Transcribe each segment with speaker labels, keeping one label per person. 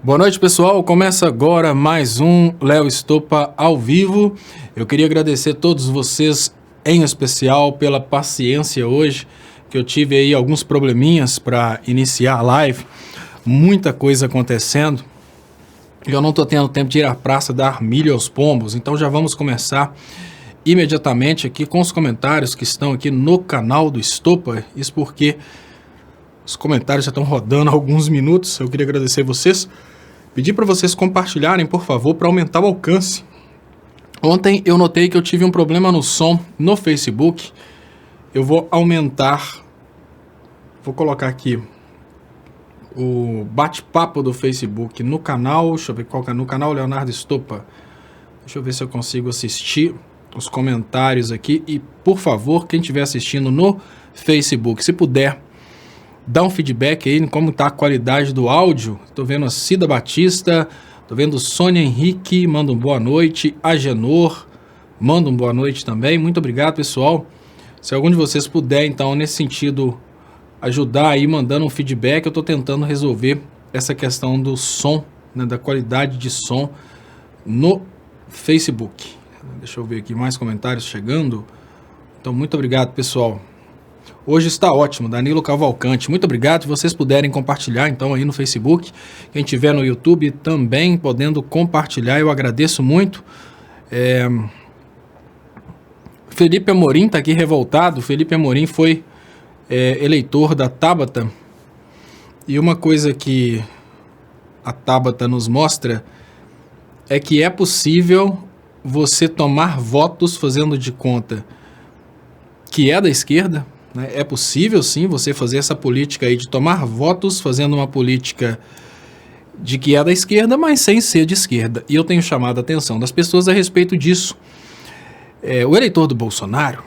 Speaker 1: Boa noite, pessoal. Começa agora mais um Léo Estopa ao vivo. Eu queria agradecer a todos vocês, em especial, pela paciência hoje, que eu tive aí alguns probleminhas para iniciar a live. Muita coisa acontecendo. Eu não estou tendo tempo de ir à praça dar milho aos pombos, então já vamos começar imediatamente aqui com os comentários que estão aqui no canal do Estopa. Isso porque os comentários já estão rodando há alguns minutos. Eu queria agradecer vocês. Pedir para vocês compartilharem, por favor, para aumentar o alcance. Ontem eu notei que eu tive um problema no som no Facebook. Eu vou aumentar, vou colocar aqui o bate-papo do Facebook no canal. Deixa eu ver qual que é, no canal Leonardo Estopa. Deixa eu ver se eu consigo assistir os comentários aqui. E, por favor, quem estiver assistindo no Facebook, se puder, dá um feedback aí em como está a qualidade do áudio. Estou vendo a Cida Batista, estou vendo Sônia Henrique, manda um boa noite. Agenor, manda um boa noite também. Muito obrigado, pessoal. Se algum de vocês puder, então, nesse sentido, ajudar aí, mandando um feedback, eu estou tentando resolver essa questão do som, né, da qualidade de som no Facebook. Deixa eu ver aqui mais comentários chegando. Então, muito obrigado, pessoal. Hoje está ótimo, Danilo Cavalcante, muito obrigado. Se vocês puderem compartilhar então aí no Facebook, quem tiver no YouTube também podendo compartilhar, eu agradeço muito. Felipe Amorim está aqui revoltado. Felipe Amorim foi eleitor da Tabata, e uma coisa que a Tabata nos mostra é que é possível você tomar votos fazendo de conta que é da esquerda. É possível, sim, você fazer essa política aí de tomar votos fazendo uma política de que é da esquerda, mas sem ser de esquerda. E eu tenho chamado a atenção das pessoas a respeito disso. O eleitor do Bolsonaro,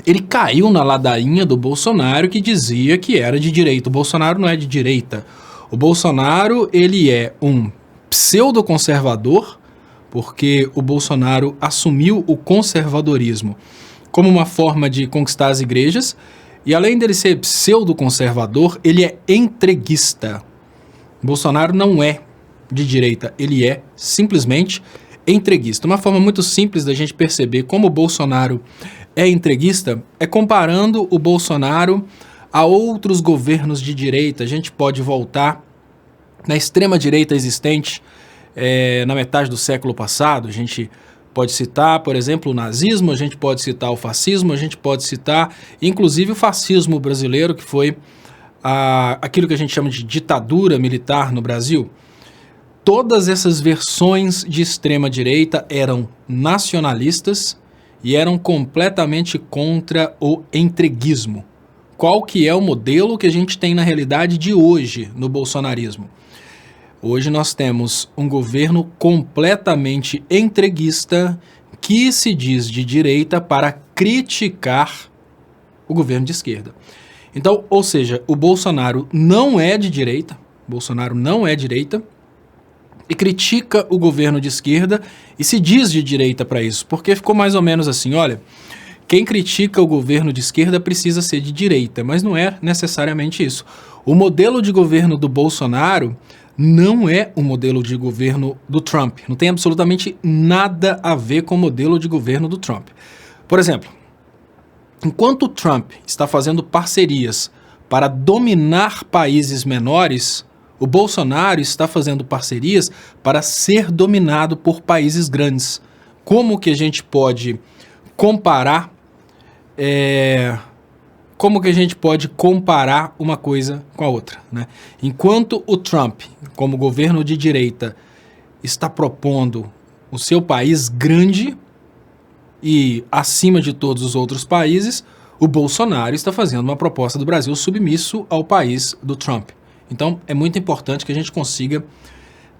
Speaker 1: ele caiu na ladainha do Bolsonaro que dizia que era de direita. O Bolsonaro não é de direita. O Bolsonaro, ele é um pseudo-conservador, porque o Bolsonaro assumiu o conservadorismo como uma forma de conquistar as igrejas, e além dele ser pseudo-conservador, ele é entreguista. Bolsonaro não é de direita, ele é simplesmente entreguista. Uma forma muito simples da gente perceber como o Bolsonaro é entreguista é comparando o Bolsonaro a outros governos de direita. A gente pode voltar na extrema-direita existente na metade do século passado. A gente pode citar, por exemplo, o nazismo, a gente pode citar o fascismo, a gente pode citar, inclusive, o fascismo brasileiro, que foi aquilo que a gente chama de ditadura militar no Brasil. Todas essas versões de extrema-direita eram nacionalistas e eram completamente contra o entreguismo. Qual que é o modelo que a gente tem na realidade de hoje no bolsonarismo? Hoje nós temos um governo completamente entreguista que se diz de direita para criticar o governo de esquerda. Então, ou seja, o Bolsonaro não é de direita, e critica o governo de esquerda e se diz de direita para isso, porque ficou mais ou menos assim, olha, quem critica o governo de esquerda precisa ser de direita, mas não é necessariamente isso. O modelo de governo do Bolsonaro não é o modelo de governo do Trump. Não tem absolutamente nada a ver com o modelo de governo do Trump. Por exemplo, enquanto o Trump está fazendo parcerias para dominar países menores, o Bolsonaro está fazendo parcerias para ser dominado por países grandes. Como que a gente pode comparar uma coisa com a outra, né? Enquanto o Trump, como governo de direita, está propondo o seu país grande e acima de todos os outros países, o Bolsonaro está fazendo uma proposta do Brasil submisso ao país do Trump. Então, é muito importante que a gente consiga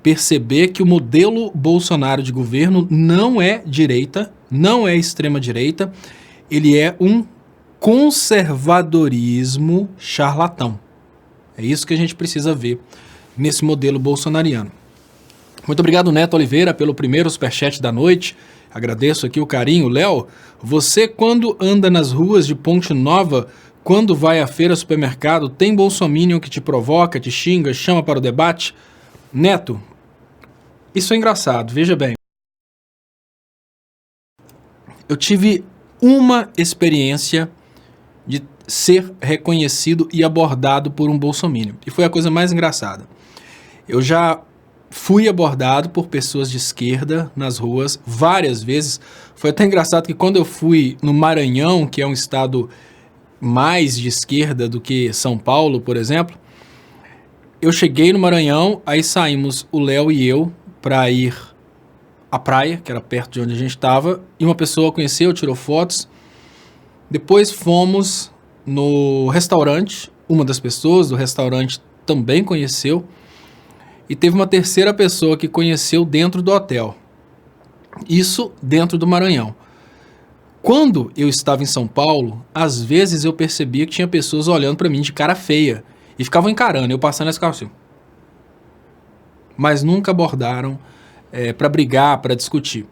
Speaker 1: perceber que o modelo Bolsonaro de governo não é direita, não é extrema-direita, ele é um conservadorismo charlatão. É isso que a gente precisa ver nesse modelo bolsonariano. Muito obrigado, Neto Oliveira, pelo primeiro superchat da noite. Agradeço aqui o carinho. Léo, você quando anda nas ruas de Ponte Nova, quando vai à feira, supermercado, tem bolsominion que te provoca, te xinga, chama para o debate? Neto, isso é engraçado, veja bem. Eu tive uma experiência de ser reconhecido e abordado por um bolsominion. E foi a coisa mais engraçada. Eu já fui abordado por pessoas de esquerda nas ruas várias vezes. Foi até engraçado que quando eu fui no Maranhão, que é um estado mais de esquerda do que São Paulo, por exemplo, eu cheguei no Maranhão, aí saímos o Léo e eu para ir à praia, que era perto de onde a gente estava, e uma pessoa conheceu, tirou fotos. Depois fomos no restaurante, uma das pessoas do restaurante também conheceu, e teve uma terceira pessoa que conheceu dentro do hotel. Isso dentro do Maranhão. Quando eu estava em São Paulo, às vezes eu percebia que tinha pessoas olhando para mim de cara feia e ficavam encarando, eu passando esse carro assim. Mas nunca abordaram para brigar, para discutir.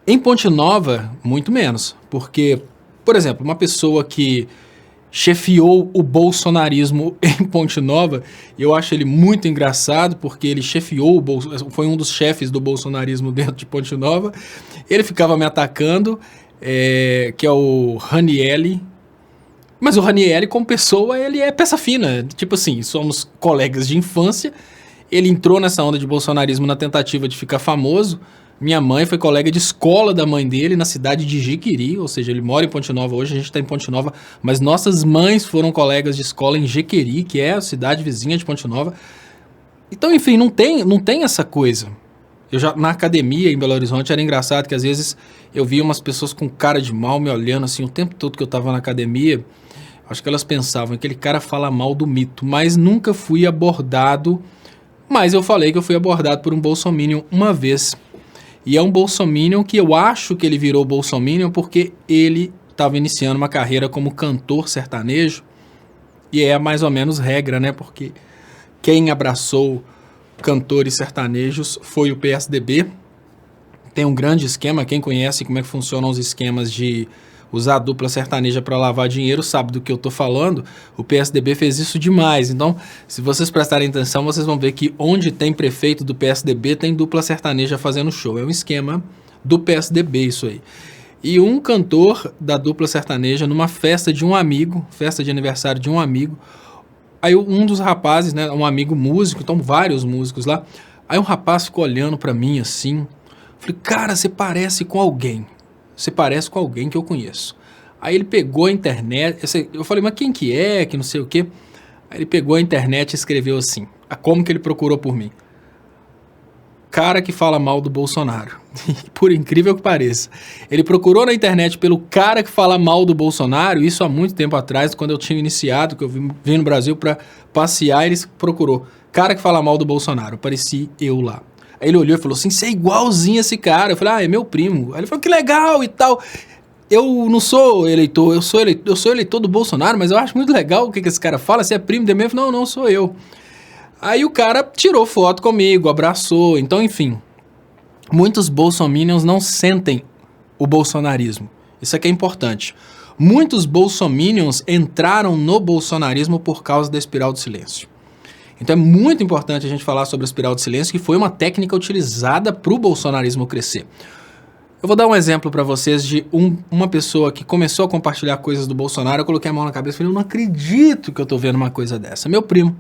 Speaker 1: Em Ponte Nova, muito menos, porque, por exemplo, uma pessoa que chefiou o bolsonarismo em Ponte Nova, eu acho ele muito engraçado, porque ele chefiou, foi um dos chefes do bolsonarismo dentro de Ponte Nova, ele ficava me atacando, que é o Ranieri, mas o Ranieri como pessoa, ele é peça fina, tipo assim, somos colegas de infância, ele entrou nessa onda de bolsonarismo na tentativa de ficar famoso. Minha mãe foi colega de escola da mãe dele na cidade de Jequeri, ou seja, ele mora em Ponte Nova hoje, a gente está em Ponte Nova, mas nossas mães foram colegas de escola em Jequeri, que é a cidade vizinha de Ponte Nova. Então, enfim, não tem essa coisa. Eu já na academia em Belo Horizonte era engraçado que às vezes eu via umas pessoas com cara de mal me olhando assim o tempo todo que eu estava na academia. Acho que elas pensavam, aquele cara fala mal do mito, mas nunca fui abordado. Mas eu falei que eu fui abordado por um bolsominion uma vez. E é um bolsominion que eu acho que ele virou bolsominion porque ele estava iniciando uma carreira como cantor sertanejo. E é mais ou menos regra, né? Porque quem abraçou cantores sertanejos foi o PSDB. Tem um grande esquema, quem conhece como é que funcionam os esquemas de usar a dupla sertaneja para lavar dinheiro sabe do que eu estou falando. O PSDB fez isso demais. Então, se vocês prestarem atenção, vocês vão ver que onde tem prefeito do PSDB tem dupla sertaneja fazendo show. É um esquema do PSDB isso aí. E um cantor da dupla sertaneja numa festa de um amigo, festa de aniversário de um amigo, aí um dos rapazes, né, um amigo músico, então vários músicos lá, aí um rapaz ficou olhando para mim assim, falei, cara, você parece com alguém. Você parece com alguém que eu conheço. Aí ele pegou a internet, eu falei, mas quem que é, que não sei o quê. Aí ele pegou a internet e escreveu assim, como que ele procurou por mim? Cara que fala mal do Bolsonaro. Por incrível que pareça. Ele procurou na internet pelo cara que fala mal do Bolsonaro, isso há muito tempo atrás, quando eu tinha iniciado, que eu vim no Brasil para passear, ele procurou, cara que fala mal do Bolsonaro, apareci eu lá. Aí ele olhou e falou assim, você é igualzinho esse cara. Eu falei, é meu primo. Aí ele falou, que legal e tal. Eu não sou eleitor, eu sou eleitor do Bolsonaro, mas eu acho muito legal o que esse cara fala, você é primo dele mesmo? Eu falei, não, sou eu. Aí o cara tirou foto comigo, abraçou, então enfim. Muitos bolsominions não sentem o bolsonarismo. Isso aqui é importante. Muitos bolsominions entraram no bolsonarismo por causa da espiral do silêncio. Então é muito importante a gente falar sobre a espiral de silêncio, que foi uma técnica utilizada para o bolsonarismo crescer. Eu vou dar um exemplo para vocês de uma pessoa que começou a compartilhar coisas do Bolsonaro, eu coloquei a mão na cabeça e falei, eu não acredito que eu tô vendo uma coisa dessa. Meu primo.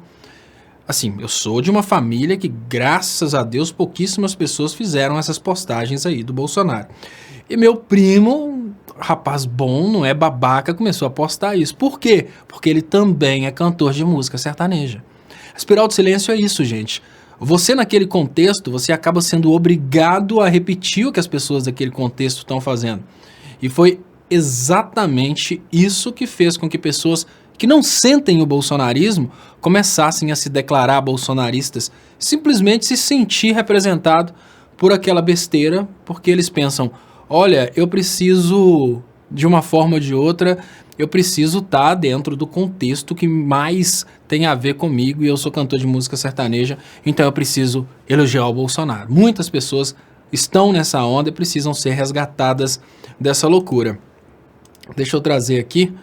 Speaker 1: Assim, eu sou de uma família que, graças a Deus, pouquíssimas pessoas fizeram essas postagens aí do Bolsonaro. E meu primo, rapaz bom, não é babaca, começou a postar isso. Por quê? Porque ele também é cantor de música sertaneja. A espiral de silêncio é isso, gente. Você naquele contexto, você acaba sendo obrigado a repetir o que as pessoas daquele contexto estão fazendo. E foi exatamente isso que fez com que pessoas que não sentem o bolsonarismo começassem a se declarar bolsonaristas, simplesmente se sentir representado por aquela besteira, porque eles pensam, olha, eu preciso, de uma forma ou de outra, eu preciso estar dentro do contexto que mais tem a ver comigo e eu sou cantor de música sertaneja, então eu preciso elogiar o Bolsonaro. Muitas pessoas estão nessa onda e precisam ser resgatadas dessa loucura. Deixa eu trazer aqui,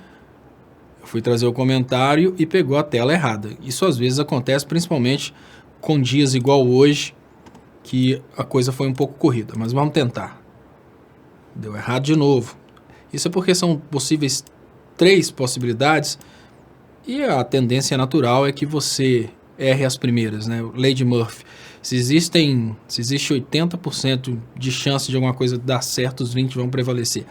Speaker 1: eu fui trazer o comentário e pegou a tela errada. Isso às vezes acontece principalmente com dias igual hoje, que a coisa foi um pouco corrida, mas vamos tentar. Deu errado de novo. Isso é porque são possíveis 3 possibilidades e a tendência natural é que você erre as primeiras, né? Lei de Murphy. Se existe 80% de chance de alguma coisa dar certo, os 20 vão prevalecer.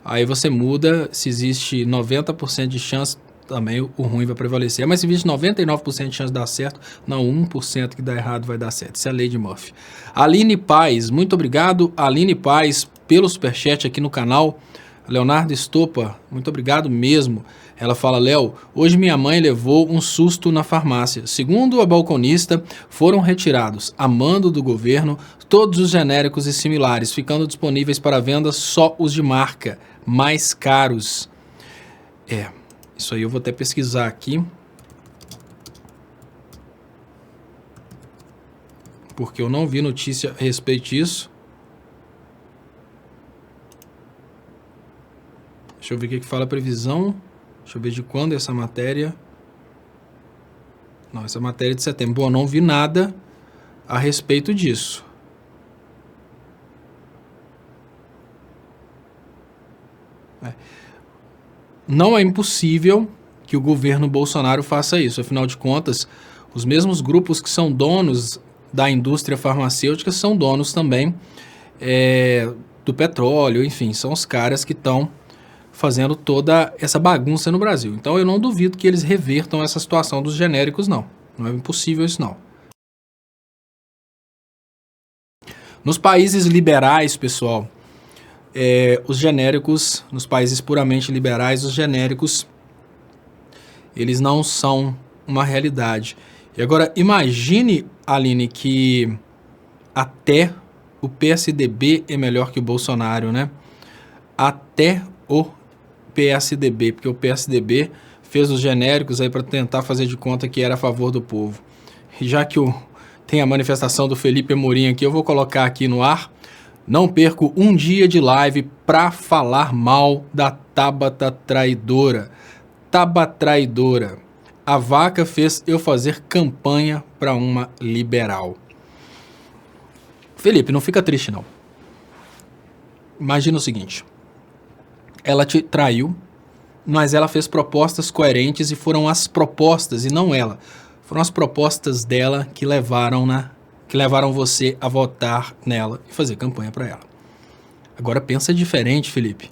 Speaker 1: Aí você muda, se existe 90% de chance, também o ruim vai prevalecer. Mas se existe 99% de chance de dar certo, não, 1% que dá errado vai dar certo. Isso é a lei de Murphy. Aline Paz, muito obrigado, Aline Paz, pelo superchat aqui no canal. Leonardo Estopa, muito obrigado mesmo. Ela fala, Léo, hoje minha mãe levou um susto na farmácia. Segundo a balconista, foram retirados, a mando do governo, todos os genéricos e similares, ficando disponíveis para venda só os de marca, mais caros. Isso aí eu vou até pesquisar aqui. Porque eu não vi notícia a respeito disso. Deixa eu ver o que fala a previsão. Deixa eu ver de quando é essa matéria. Não, essa matéria é de setembro. Bom, eu não vi nada a respeito disso. Não é impossível que o governo Bolsonaro faça isso. Afinal de contas, os mesmos grupos que são donos da indústria farmacêutica são donos também do petróleo. Enfim, são os caras que estão fazendo toda essa bagunça no Brasil. Então eu não duvido que eles revertam essa situação dos genéricos, não. Não é impossível isso, não. Nos países liberais, pessoal, os genéricos, nos países puramente liberais, os genéricos, eles não são uma realidade. E agora, imagine, Aline, que até o PSDB é melhor que o Bolsonaro, né? Até o PSDB, porque o PSDB fez os genéricos aí para tentar fazer de conta que era a favor do povo. E já que tem a manifestação do Felipe Amorim aqui, eu vou colocar aqui no ar. Não perco um dia de live para falar mal da Tabata traidora. Tabata traidora. A vaca fez eu fazer campanha para uma liberal. Felipe, não fica triste não. Imagina o seguinte. Ela te traiu, mas ela fez propostas coerentes e foram as propostas, e não ela, foram as propostas dela que levaram você a votar nela e fazer campanha para ela. Agora pensa diferente, Felipe.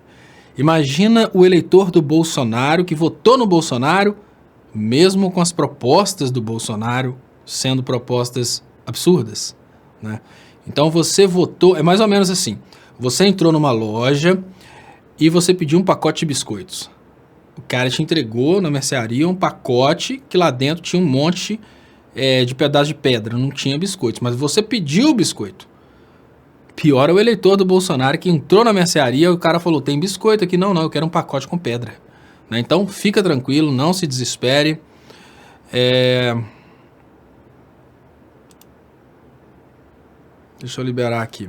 Speaker 1: Imagina o eleitor do Bolsonaro que votou no Bolsonaro, mesmo com as propostas do Bolsonaro sendo propostas absurdas, né? Então você votou, é mais ou menos assim, você entrou numa loja e você pediu um pacote de biscoitos. O cara te entregou na mercearia um pacote que lá dentro tinha um monte de pedaço de pedra, não tinha biscoitos, mas você pediu o biscoito. Pior é o eleitor do Bolsonaro que entrou na mercearia e o cara falou, tem biscoito aqui? Não, eu quero um pacote com pedra. Né? Então fica tranquilo, não se desespere. Deixa eu liberar aqui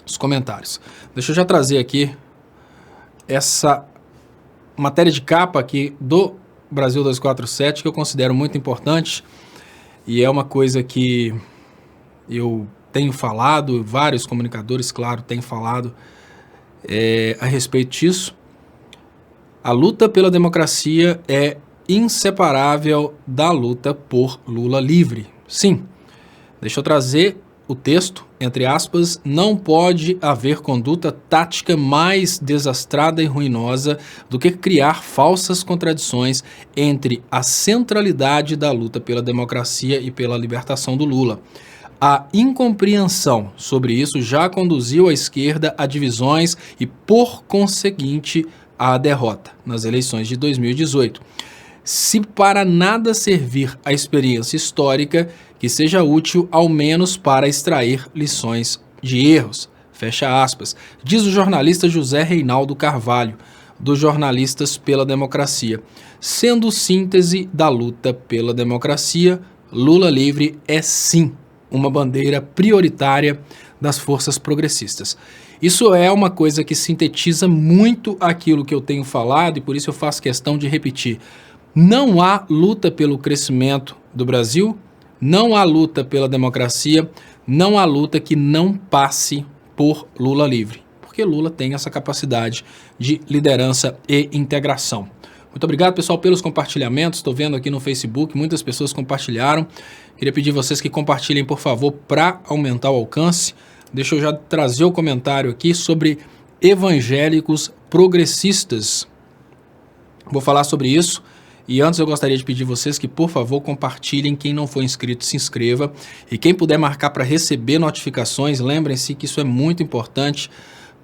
Speaker 1: os comentários. Deixa eu já trazer aqui essa matéria de capa aqui do Brasil 247, que eu considero muito importante, e é uma coisa que eu tenho falado, vários comunicadores, claro, têm falado a respeito disso. A luta pela democracia é inseparável da luta por Lula livre. Sim, deixa eu trazer o texto, entre aspas, não pode haver conduta tática mais desastrada e ruinosa do que criar falsas contradições entre a centralidade da luta pela democracia e pela libertação do Lula. A incompreensão sobre isso já conduziu a esquerda a divisões e, por conseguinte, à derrota nas eleições de 2018. Se para nada servir a experiência histórica, que seja útil ao menos para extrair lições de erros. Fecha aspas. Diz o jornalista José Reinaldo Carvalho, dos Jornalistas pela Democracia. Sendo síntese da luta pela democracia, Lula livre é sim uma bandeira prioritária das forças progressistas. Isso é uma coisa que sintetiza muito aquilo que eu tenho falado e por isso eu faço questão de repetir. Não há luta pelo crescimento do Brasil, Não há luta pela democracia, não há luta que não passe por Lula livre, porque Lula tem essa capacidade de liderança e integração. Muito obrigado, pessoal, pelos compartilhamentos. Estou vendo aqui no Facebook, muitas pessoas compartilharam. Queria pedir vocês que compartilhem, por favor, para aumentar o alcance. Deixa eu já trazer o comentário aqui sobre evangélicos progressistas. Vou falar sobre isso. E antes eu gostaria de pedir vocês que, por favor, compartilhem. Quem não for inscrito, se inscreva. E quem puder marcar para receber notificações, lembrem-se que isso é muito importante,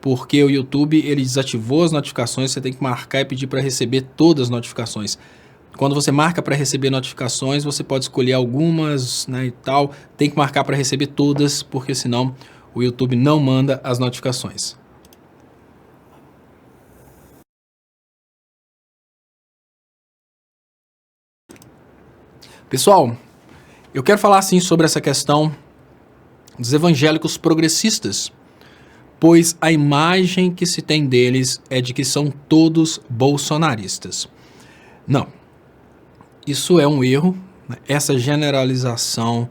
Speaker 1: porque o YouTube ele desativou as notificações, você tem que marcar e pedir para receber todas as notificações. Quando você marca para receber notificações, você pode escolher algumas, né, e tal. Tem que marcar para receber todas, porque senão o YouTube não manda as notificações. Pessoal, eu quero falar assim sobre essa questão dos evangélicos progressistas, pois a imagem que se tem deles é de que são todos bolsonaristas. Não, isso é um erro, né? Essa generalização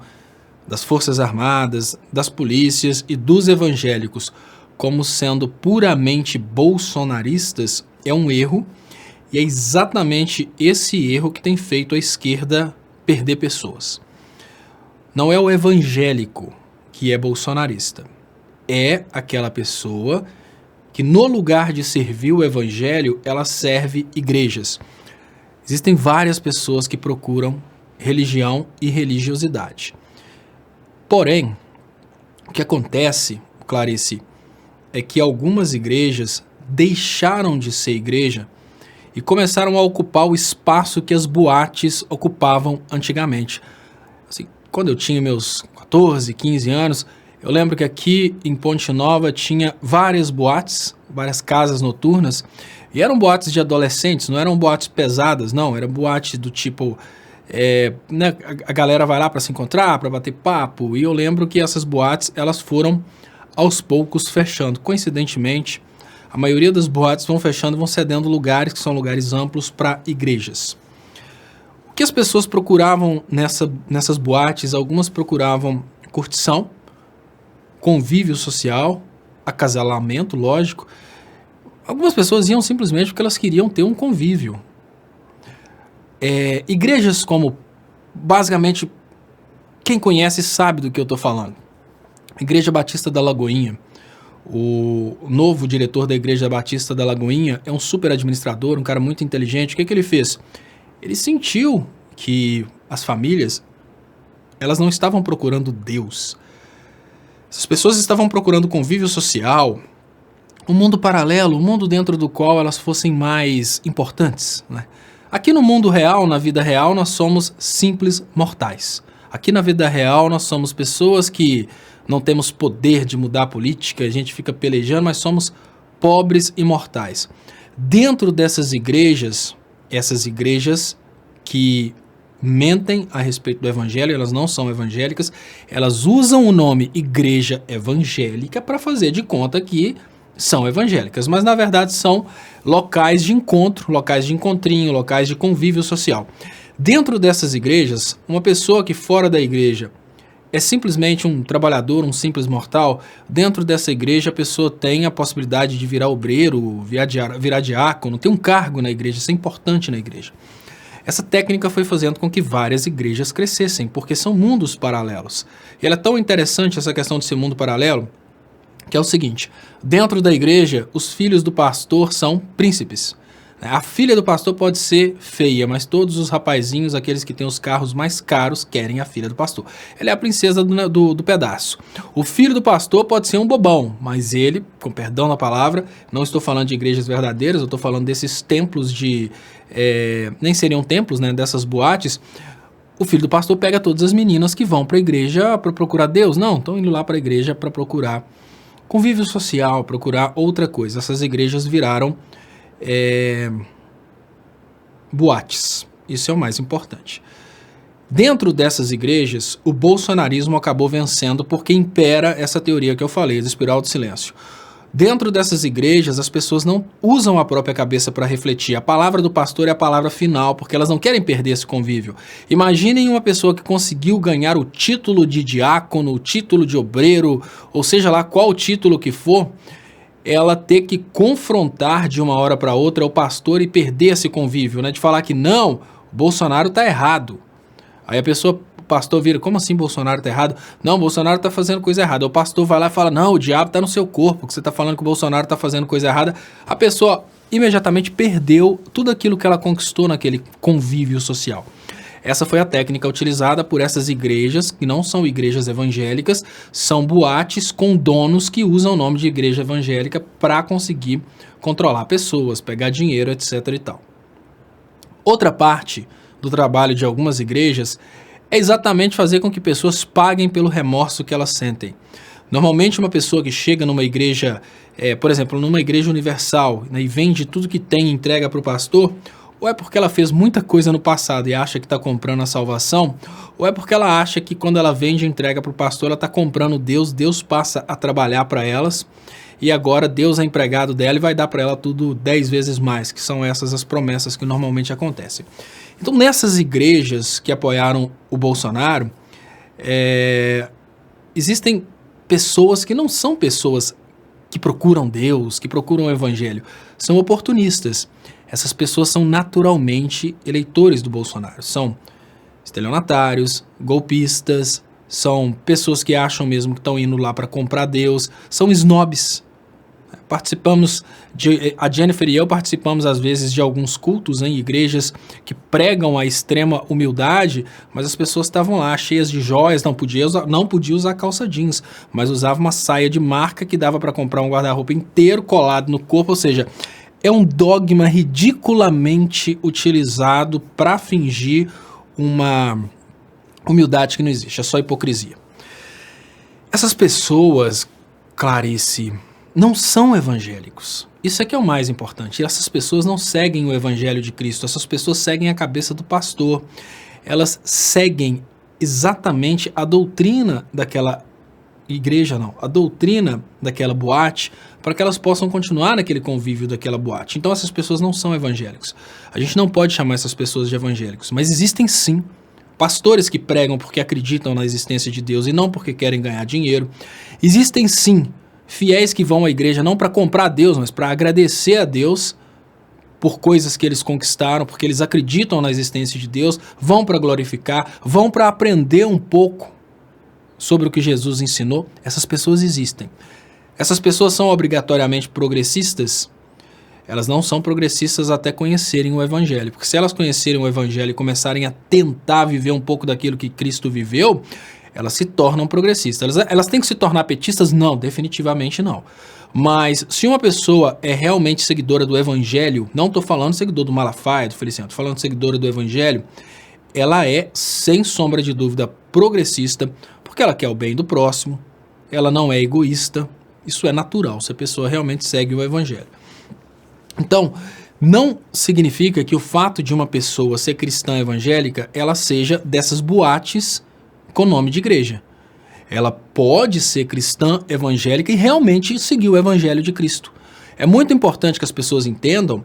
Speaker 1: das Forças Armadas, das polícias e dos evangélicos como sendo puramente bolsonaristas é um erro, e é exatamente esse erro que tem feito a esquerda perder pessoas. Não é o evangélico que é bolsonarista. É aquela pessoa que, no lugar de servir o evangelho, ela serve igrejas. Existem várias pessoas que procuram religião e religiosidade. Porém, o que acontece, Clarice, é que algumas igrejas deixaram de ser igreja e começaram a ocupar o espaço que as boates ocupavam antigamente. Assim, quando eu tinha meus 14, 15 anos, eu lembro que aqui em Ponte Nova tinha várias boates, várias casas noturnas, e eram boates de adolescentes, não eram boates pesadas, não, era boate do tipo, né, a galera vai lá para se encontrar, para bater papo, e eu lembro que essas boates, elas foram aos poucos fechando. Coincidentemente, a maioria das boates vão fechando, vão cedendo lugares que são lugares amplos para igrejas. O que as pessoas procuravam nessas boates? Algumas procuravam curtição, convívio social, acasalamento, lógico. Algumas pessoas iam simplesmente porque elas queriam ter um convívio. Igrejas como, basicamente, quem conhece sabe do que eu estou falando. Igreja Batista da Lagoinha. O novo diretor da Igreja Batista da Lagoinha é um super administrador, um cara muito inteligente. O que ele fez? Ele sentiu que as famílias, elas não estavam procurando Deus. As pessoas estavam procurando convívio social, um mundo paralelo, um mundo dentro do qual elas fossem mais importantes, né? Aqui no mundo real, na vida real, nós somos simples mortais. Aqui na vida real, nós somos pessoas que não temos poder de mudar a política, a gente fica pelejando, mas somos pobres e mortais. Dentro dessas igrejas, essas igrejas que mentem a respeito do evangelho, elas não são evangélicas, elas usam o nome igreja evangélica para fazer de conta que são evangélicas, mas na verdade são locais de encontro, locais de encontrinho, locais de convívio social. Dentro dessas igrejas, uma pessoa que fora da igreja é simplesmente um trabalhador, um simples mortal, dentro dessa igreja a pessoa tem a possibilidade de virar obreiro, virar diácono, ter um cargo na igreja, ser importante na igreja. Essa técnica foi fazendo com que várias igrejas crescessem, porque são mundos paralelos. E ela é tão interessante, essa questão de ser mundo paralelo, que é o seguinte: dentro da igreja, os filhos do pastor são príncipes. A filha do pastor pode ser feia, mas todos os rapazinhos, aqueles que têm os carros mais caros, querem a filha do pastor. Ela é a princesa do pedaço. O filho do pastor pode ser um bobão, mas ele, com perdão da palavra, não estou falando de igrejas verdadeiras, eu estou falando desses templos de... nem seriam templos, né, dessas boates. O filho do pastor pega todas as meninas que vão para a igreja para procurar Deus. Não, estão indo lá para a igreja para procurar convívio social, procurar outra coisa. Essas igrejas viraram boates. Isso é o mais importante. Dentro dessas igrejas, o bolsonarismo acabou vencendo porque impera essa teoria que eu falei, da espiral do silêncio. Dentro dessas igrejas, as pessoas não usam a própria cabeça para refletir. A palavra do pastor é a palavra final, porque elas não querem perder esse convívio. Imaginem uma pessoa que conseguiu ganhar o título de diácono, o título de obreiro, ou seja lá qual título que for, ela ter que confrontar de uma hora para outra o pastor e perder esse convívio, né? De falar que não, o Bolsonaro está errado. Aí o pastor vira, como assim Bolsonaro tá errado? Não, o Bolsonaro tá fazendo coisa errada. O pastor vai lá e fala, não, o diabo tá no seu corpo, que você tá falando que o Bolsonaro tá fazendo coisa errada. A pessoa imediatamente perdeu tudo aquilo que ela conquistou naquele convívio social. Essa foi a técnica utilizada por essas igrejas, que não são igrejas evangélicas, são boates com donos que usam o nome de igreja evangélica para conseguir controlar pessoas, pegar dinheiro, etc. e tal. Outra parte do trabalho de algumas igrejas é exatamente fazer com que pessoas paguem pelo remorso que elas sentem. Normalmente uma pessoa que chega numa igreja, por exemplo, numa igreja universal, né, e vende tudo que tem e entrega para o pastor, ou é porque ela fez muita coisa no passado e acha que está comprando a salvação, ou é porque ela acha que quando ela vende e entrega para o pastor, ela está comprando Deus, Deus passa a trabalhar para elas, e agora Deus é empregado dela e vai dar para ela tudo 10 vezes mais, que são essas as promessas que normalmente acontecem. Então, nessas igrejas que apoiaram o Bolsonaro, existem pessoas que não são pessoas que procuram Deus, que procuram o Evangelho, são oportunistas. Essas pessoas são naturalmente eleitores do Bolsonaro, são estelionatários, golpistas, são pessoas que acham mesmo que estão indo lá para comprar Deus, são snobs. A Jennifer e eu participamos às vezes de alguns cultos em igrejas que pregam a extrema humildade, mas as pessoas estavam lá cheias de joias, não podia usar calça jeans, mas usava uma saia de marca que dava para comprar um guarda-roupa inteiro colado no corpo, ou seja, é um dogma ridiculamente utilizado para fingir uma humildade que não existe, é só hipocrisia. Essas pessoas, Clarice, não são evangélicos. Isso é que é o mais importante. Essas pessoas não seguem o evangelho de Cristo. Essas pessoas seguem a cabeça do pastor. Elas seguem exatamente a doutrina daquela igreja, a doutrina daquela boate, para que elas possam continuar naquele convívio daquela boate. Então essas pessoas não são evangélicos. A gente não pode chamar essas pessoas de evangélicos, mas existem sim pastores que pregam porque acreditam na existência de Deus e não porque querem ganhar dinheiro. Existem sim fiéis que vão à igreja não para comprar Deus, mas para agradecer a Deus por coisas que eles conquistaram, porque eles acreditam na existência de Deus, vão para glorificar, vão para aprender um pouco sobre o que Jesus ensinou. Essas pessoas existem. Essas pessoas são obrigatoriamente progressistas? Elas não são progressistas até conhecerem o Evangelho, porque se elas conhecerem o Evangelho e começarem a tentar viver um pouco daquilo que Cristo viveu, elas se tornam progressistas. Elas têm que se tornar petistas? Não, definitivamente não. Mas se uma pessoa é realmente seguidora do Evangelho, não estou falando seguidor do Malafaia, do Feliciano, estou falando seguidora do Evangelho, ela é, sem sombra de dúvida, progressista, porque ela quer o bem do próximo, ela não é egoísta, isso é natural, se a pessoa realmente segue o Evangelho. Então, não significa que o fato de uma pessoa ser cristã evangélica, ela seja dessas boates com nome de igreja. Ela pode ser cristã evangélica e realmente seguir o Evangelho de Cristo. É muito importante que as pessoas entendam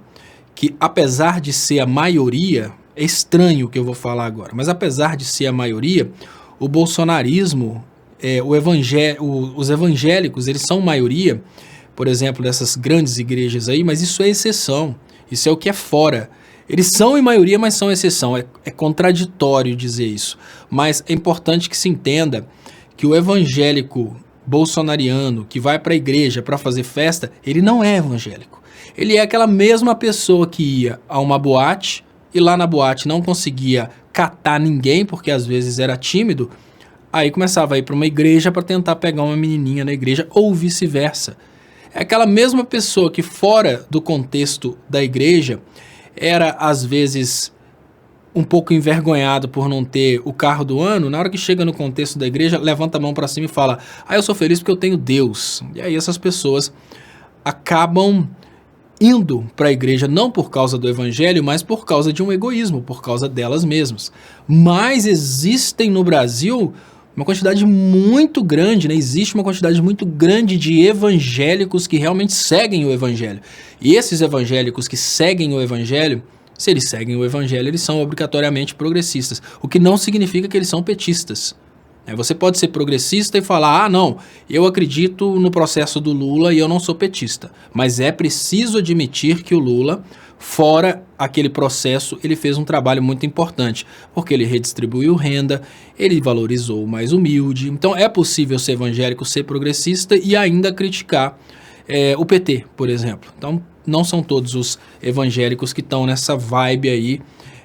Speaker 1: que, apesar de ser a maioria, é estranho o que eu vou falar agora, mas apesar de ser a maioria, o bolsonarismo, os evangélicos, eles são maioria, por exemplo, dessas grandes igrejas aí, mas isso é exceção, isso é o que é fora. Eles são em maioria, mas são exceção, é contraditório dizer isso, mas é importante que se entenda que o evangélico bolsonariano que vai para a igreja para fazer festa, ele não é evangélico. Ele é aquela mesma pessoa que ia a uma boate e lá na boate não conseguia catar ninguém, porque às vezes era tímido, aí começava a ir para uma igreja para tentar pegar uma menininha na igreja ou vice-versa. É aquela mesma pessoa que fora do contexto da igreja era às vezes um pouco envergonhado por não ter o carro do ano, na hora que chega no contexto da igreja, levanta a mão para cima e fala: eu sou feliz porque eu tenho Deus. E aí essas pessoas acabam indo para a igreja não por causa do evangelho, mas por causa de um egoísmo, por causa delas mesmas. Mas existem no Brasil Uma quantidade muito grande, né? Existe uma quantidade muito grande de evangélicos que realmente seguem o evangelho. E esses evangélicos que seguem o evangelho, se eles seguem o evangelho, eles são obrigatoriamente progressistas. O que não significa que eles são petistas. Você pode ser progressista e falar, não, eu acredito no processo do Lula e eu não sou petista. Mas é preciso admitir que o Lula, fora aquele processo, ele fez um trabalho muito importante, porque ele redistribuiu renda, ele valorizou o mais humilde. Então é possível ser evangélico, ser progressista e ainda criticar o PT, por exemplo. Então não são todos os evangélicos que estão nessa vibe aí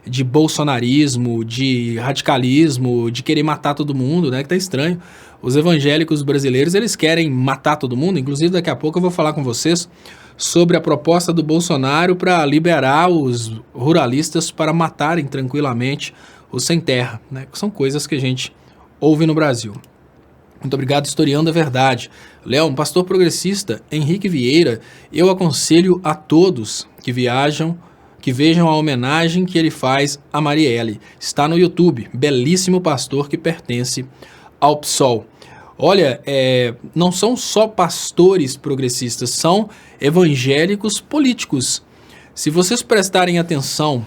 Speaker 1: de bolsonarismo, de radicalismo, de querer matar todo mundo, né? Que tá estranho. Os evangélicos brasileiros, eles querem matar todo mundo. Inclusive, daqui a pouco eu vou falar com vocês sobre a proposta do Bolsonaro para liberar os ruralistas para matarem tranquilamente os sem terra, né? Que são coisas que a gente ouve no Brasil. Muito obrigado, Historiando a Verdade. Léo, um pastor progressista, Henrique Vieira, eu aconselho a todos que vejam a homenagem que ele faz a Marielle. Está no YouTube, belíssimo pastor que pertence ao PSOL. Olha, não são só pastores progressistas, são evangélicos políticos. Se vocês prestarem atenção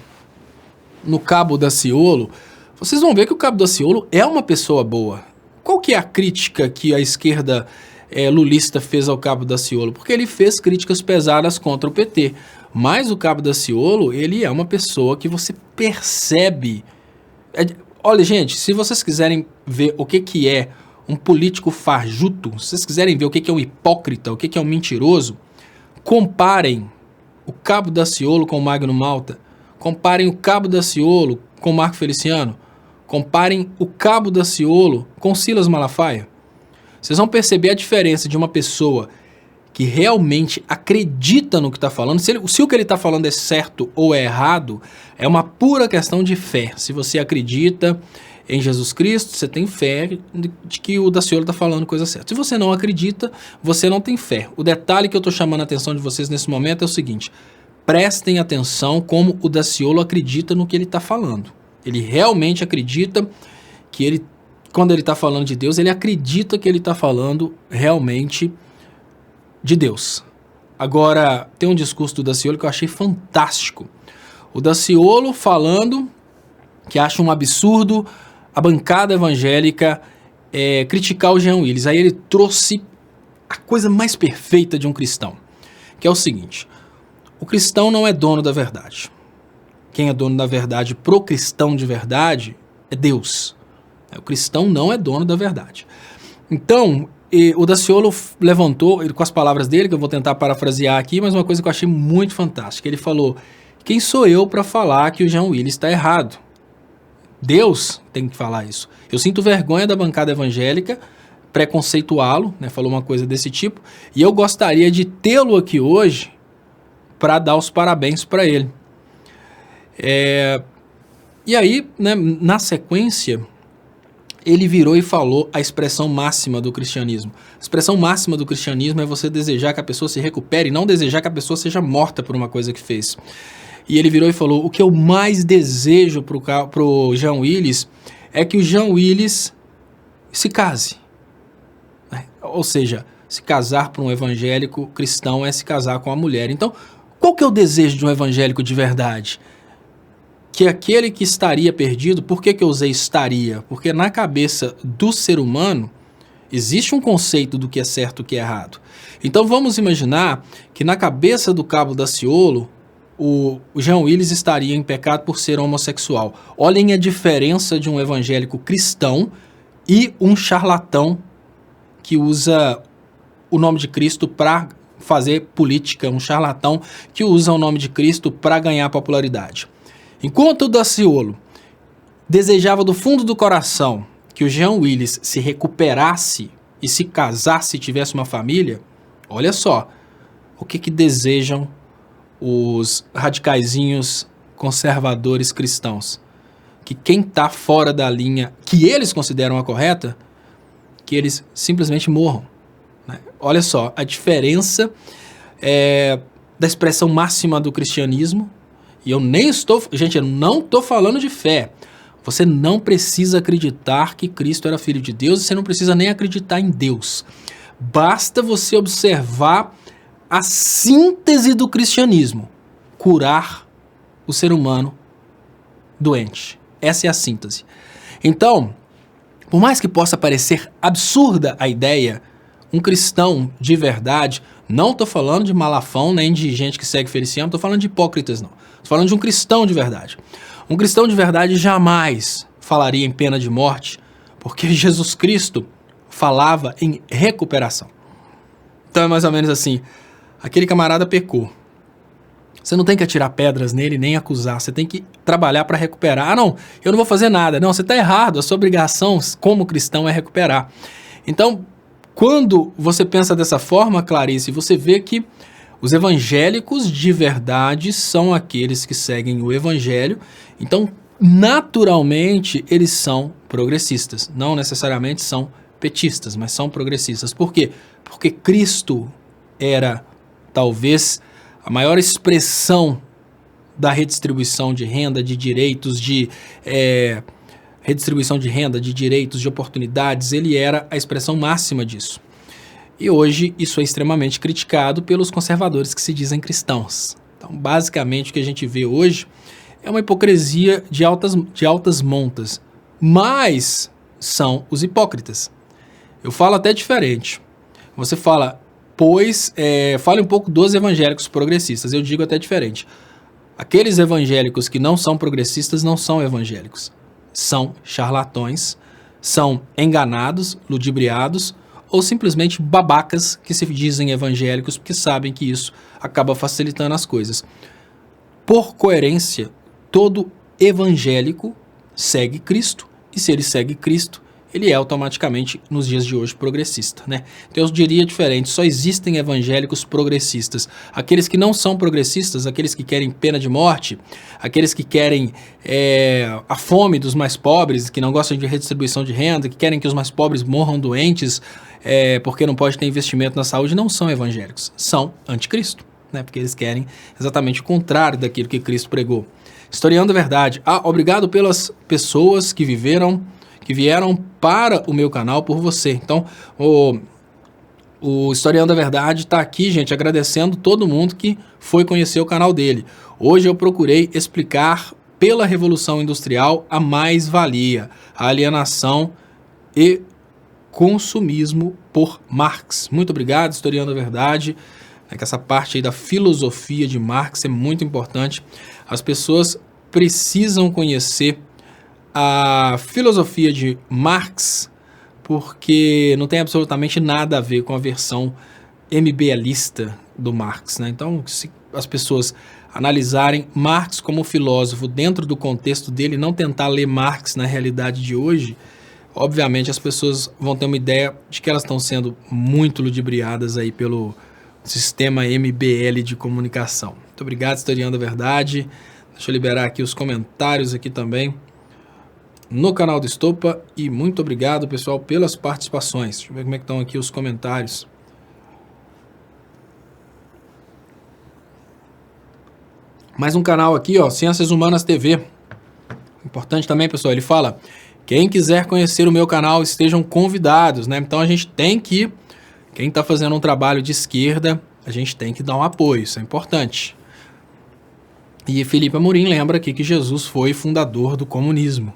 Speaker 1: no Cabo Daciolo, vocês vão ver que o Cabo Daciolo é uma pessoa boa. Qual que é a crítica que a esquerda lulista fez ao Cabo Daciolo? Porque ele fez críticas pesadas contra o PT. Mas o Cabo Daciolo, ele é uma pessoa que você percebe. Olha, gente, se vocês quiserem ver o que é um político fajuto, se vocês quiserem ver o que é um hipócrita, o que é um mentiroso, comparem o Cabo Daciolo com o Magno Malta, comparem o Cabo Daciolo com o Marco Feliciano, comparem o Cabo Daciolo com Silas Malafaia. Vocês vão perceber a diferença de uma pessoa que realmente acredita no que está falando. Se o que ele está falando é certo ou é errado, é uma pura questão de fé. Se você acredita em Jesus Cristo, você tem fé de que o Daciolo está falando coisa certa. Se você não acredita, você não tem fé. O detalhe que eu estou chamando a atenção de vocês nesse momento é o seguinte: prestem atenção como o Daciolo acredita no que ele está falando. Ele realmente acredita que quando ele está falando de Deus, ele acredita que ele está falando realmente de Deus. Agora, tem um discurso do Daciolo que eu achei fantástico. O Daciolo falando que acha um absurdo a bancada evangélica criticar o Jean Willis. Aí ele trouxe a coisa mais perfeita de um cristão, que é o seguinte: o cristão não é dono da verdade. Quem é dono da verdade pro cristão de verdade é Deus. O cristão não é dono da verdade. Então, o Daciolo levantou, com as palavras dele, que eu vou tentar parafrasear aqui, mas uma coisa que eu achei muito fantástica. Ele falou: quem sou eu para falar que o Jean Willis está errado? Deus tem que falar isso. Eu sinto vergonha da bancada evangélica preconceituá-lo, né? Falou uma coisa desse tipo, e eu gostaria de tê-lo aqui hoje para dar os parabéns para ele. E aí, né, na sequência, ele virou e falou a expressão máxima do cristianismo. A expressão máxima do cristianismo é você desejar que a pessoa se recupere, não desejar que a pessoa seja morta por uma coisa que fez. E ele virou e falou: o que eu mais desejo pro Jean Willis é que o Jean Willis se case. Ou seja, se casar para um evangélico cristão é se casar com a mulher. Então, qual que é o desejo de um evangélico de verdade? Que aquele que estaria perdido, por que eu usei estaria? Porque na cabeça do ser humano existe um conceito do que é certo e o que é errado. Então vamos imaginar que na cabeça do Cabo Daciolo, o Jean Willis estaria em pecado por ser homossexual. Olhem a diferença de um evangélico cristão e um charlatão que usa o nome de Cristo para fazer política, um charlatão que usa o nome de Cristo para ganhar popularidade. Enquanto o Daciolo desejava do fundo do coração que o Jean Willis se recuperasse e se casasse e tivesse uma família, olha só o que desejam os radicaizinhos conservadores cristãos. Que quem está fora da linha que eles consideram a correta, que eles simplesmente morram. Né? Olha só a diferença da expressão máxima do cristianismo. E eu nem estou... Gente, eu não estou falando de fé. Você não precisa acreditar que Cristo era filho de Deus e você não precisa nem acreditar em Deus. Basta você observar a síntese do cristianismo: curar o ser humano doente. Essa é a síntese. Então, por mais que possa parecer absurda a ideia, um cristão de verdade, não estou falando de malafão nem de gente que segue Feliciano, estou falando de hipócritas não. Estou falando de um cristão de verdade. Um cristão de verdade jamais falaria em pena de morte, porque Jesus Cristo falava em recuperação. Então é mais ou menos assim: aquele camarada pecou. Você não tem que atirar pedras nele nem acusar, você tem que trabalhar para recuperar. Ah, não, eu não vou fazer nada. Não, você está errado, a sua obrigação como cristão é recuperar. Então, quando você pensa dessa forma, Clarice, você vê que os evangélicos de verdade são aqueles que seguem o evangelho. Então, naturalmente, eles são progressistas. Não necessariamente são petistas, mas são progressistas. Por quê? Porque Cristo era, talvez, a maior expressão da redistribuição de renda, de direitos, redistribuição de renda, de direitos, de oportunidades. Ele era a expressão máxima disso. E hoje isso é extremamente criticado pelos conservadores que se dizem cristãos. Então, basicamente, o que a gente vê hoje é uma hipocrisia de altas montas. Mas são os hipócritas. Eu falo até diferente. Você fala, fale um pouco dos evangélicos progressistas. Eu digo até diferente. Aqueles evangélicos que não são progressistas não são evangélicos. São charlatões, são enganados, ludibriados, ou simplesmente babacas que se dizem evangélicos porque sabem que isso acaba facilitando as coisas. Por coerência, todo evangélico segue Cristo, e se ele segue Cristo, ele é automaticamente, nos dias de hoje, progressista, né? Então eu diria diferente: só existem evangélicos progressistas. Aqueles que não são progressistas, aqueles que querem pena de morte, aqueles que querem a fome dos mais pobres, que não gostam de redistribuição de renda, que querem que os mais pobres morram doentes porque não pode ter investimento na saúde, não são evangélicos, são anticristo, né? Porque eles querem exatamente o contrário daquilo que Cristo pregou. Historiando a verdade. Obrigado pelas pessoas que vieram para o meu canal por você. Então, o Historiando a Verdade está aqui, gente, agradecendo todo mundo que foi conhecer o canal dele. Hoje eu procurei explicar pela Revolução Industrial a mais-valia, a alienação e consumismo por Marx. Muito obrigado, Historiando a Verdade. Que essa parte aí da filosofia de Marx é muito importante. As pessoas precisam conhecer a filosofia de Marx, porque não tem absolutamente nada a ver com a versão MBLista do Marx, né? Então, se as pessoas analisarem Marx como filósofo dentro do contexto dele, não tentar ler Marx na realidade de hoje, obviamente as pessoas vão ter uma ideia de que elas estão sendo muito ludibriadas aí pelo sistema MBL de comunicação. Muito obrigado, Historiando a Verdade. Deixa eu liberar aqui os comentários aqui também no canal do Estopa, e muito obrigado, pessoal, pelas participações. Deixa eu ver como é que estão aqui os comentários. Mais um canal aqui, ó, Ciências Humanas TV. Importante também, pessoal, ele fala: quem quiser conhecer o meu canal, estejam convidados, né? Então a gente tem que, quem está fazendo um trabalho de esquerda, a gente tem que dar um apoio, isso é importante. E Felipe Amorim lembra aqui que Jesus foi fundador do comunismo.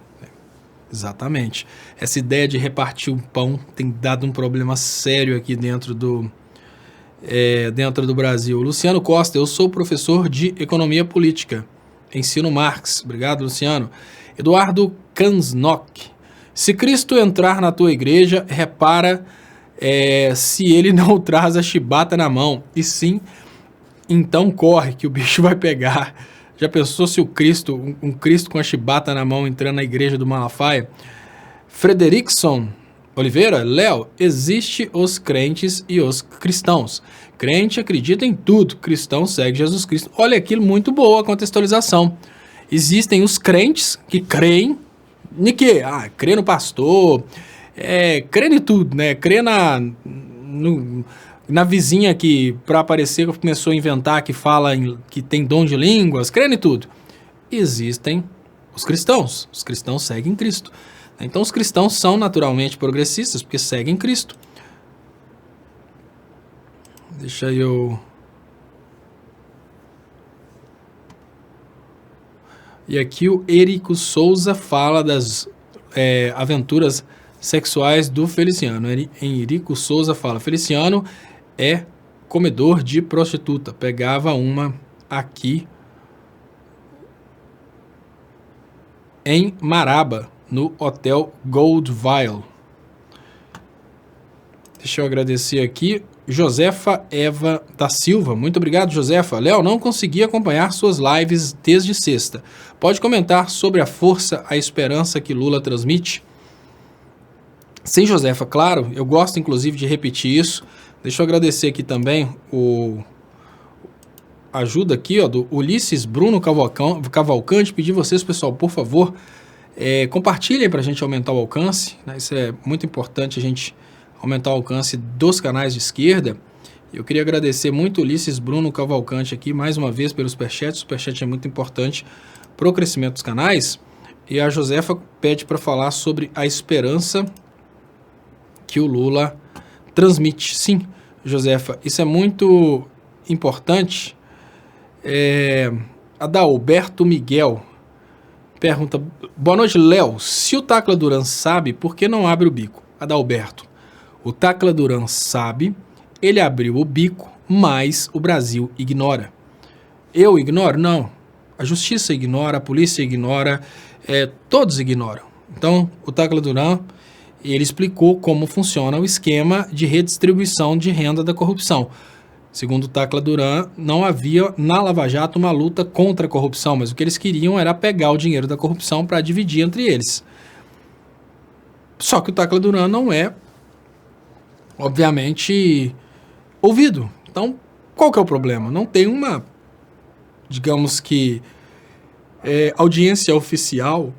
Speaker 1: Exatamente. Essa ideia de repartir o pão tem dado um problema sério aqui dentro do Brasil. Luciano Costa: eu sou professor de Economia Política, ensino Marx. Obrigado, Luciano. Eduardo Kansnock: se Cristo entrar na tua igreja, repara se ele não traz a chibata na mão, e sim, então corre que o bicho vai pegar. Já pensou se o Cristo, um Cristo com a chibata na mão entrando na igreja do Malafaia? Frederickson Oliveira: Léo, existe os crentes e os cristãos. Crente acredita em tudo, cristão segue Jesus Cristo. Olha aquilo, muito boa a contextualização. Existem os crentes que creem em quê? Crê no pastor, crê em tudo, né? Crê na vizinha que, para aparecer, começou a inventar que fala, que tem dom de línguas, crê em tudo. Existem Os cristãos seguem Cristo. Então os cristãos são naturalmente progressistas porque seguem Cristo. Deixa eu... E aqui o Érico Souza fala das aventuras sexuais do Feliciano. Henrico Souza fala: Feliciano é comedor de prostituta. Pegava uma aqui em Maraba, no Hotel Goldville. Deixa eu agradecer aqui. Josefa Eva da Silva. Muito obrigado, Josefa. Léo, não consegui acompanhar suas lives desde sexta. Pode comentar sobre a força, a esperança que Lula transmite? Sim, Josefa, claro. Eu gosto, inclusive, de repetir isso. Deixa eu agradecer aqui também a ajuda aqui, ó, do Ulisses Bruno Cavalcante. Pedir vocês, pessoal, por favor, compartilhem para a gente aumentar o alcance, né? Isso é muito importante, a gente aumentar o alcance dos canais de esquerda. Eu queria agradecer muito o Ulisses Bruno Cavalcante aqui, mais uma vez, pelo Superchat. O Superchat é muito importante para o crescimento dos canais. E a Josefa pede para falar sobre a esperança que o Lula transmite. Sim, Josefa, isso é muito importante. Adalberto Miguel pergunta: boa noite, Léo. Se o Tacla Duran sabe, por que não abre o bico? Adalberto, o Tacla Duran sabe, ele abriu o bico, mas o Brasil ignora. Eu ignoro? Não. A justiça ignora, a polícia ignora, todos ignoram. Então, o Tacla Duran, ele explicou como funciona o esquema de redistribuição de renda da corrupção. Segundo o Tacla Duran, não havia na Lava Jato uma luta contra a corrupção, mas o que eles queriam era pegar o dinheiro da corrupção para dividir entre eles. Só que o Tacla Duran não é, obviamente, ouvido. Então, qual que é o problema? Não tem uma, digamos que, audiência oficial,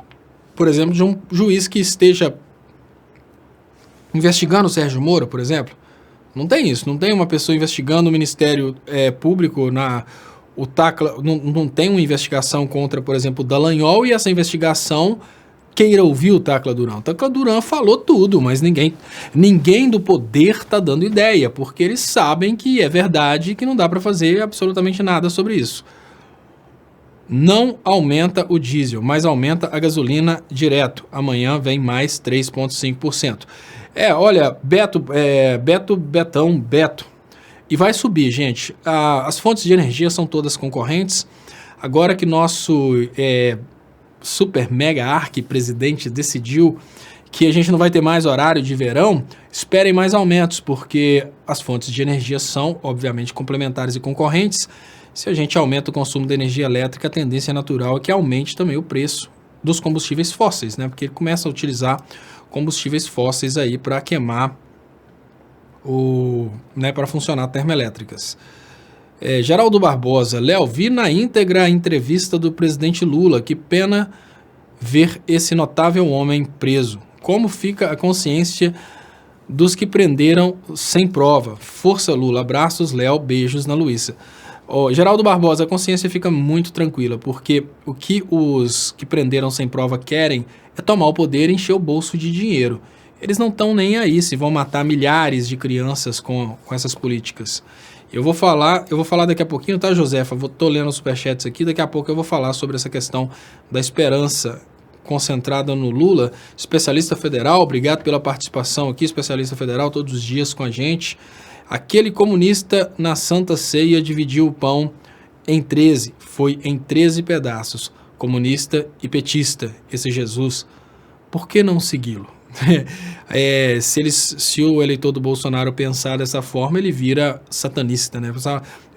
Speaker 1: por exemplo, de um juiz que esteja investigando o Sérgio Moro, por exemplo. Não tem isso, não tem uma pessoa investigando o Ministério Público, o Tacla, não tem uma investigação contra, por exemplo, o Dallagnol, e essa investigação queira ouvir o Tacla Duran. O Tacla Duran falou tudo, mas ninguém do poder está dando ideia, porque eles sabem que é verdade e que não dá para fazer absolutamente nada sobre isso. Não aumenta o diesel, mas aumenta a gasolina direto. Amanhã vem mais 3,5%. Olha, Beto. E vai subir, gente. As fontes de energia são todas concorrentes. Agora que nosso super mega arqui-presidente decidiu que a gente não vai ter mais horário de verão, esperem mais aumentos, porque as fontes de energia são, obviamente, complementares e concorrentes. Se a gente aumenta o consumo de energia elétrica, a tendência natural é que aumente também o preço dos combustíveis fósseis, né? Porque ele começa a utilizar combustíveis fósseis aí para queimar para funcionar termoelétricas. Geraldo Barbosa: Léo, vi na íntegra a entrevista do presidente Lula. Que pena ver esse notável homem preso. Como fica a consciência dos que prenderam sem prova? Força, Lula. Abraços, Léo. Beijos na Luísa. Geraldo Barbosa, a consciência fica muito tranquila, porque o que os que prenderam sem prova querem é tomar o poder e encher o bolso de dinheiro. Eles não estão nem aí se vão matar milhares de crianças com essas políticas. Eu vou falar daqui a pouquinho, tá, Josefa? Tô lendo os superchats aqui, daqui a pouco eu vou falar sobre essa questão da esperança concentrada no Lula. Especialista federal, obrigado pela participação aqui, especialista federal, todos os dias com a gente. Aquele comunista na Santa Ceia dividiu o pão em 13, foi em 13 pedaços, comunista e petista, esse Jesus. Por que não segui-lo? Se o eleitor do Bolsonaro pensar dessa forma, ele vira satanista, né?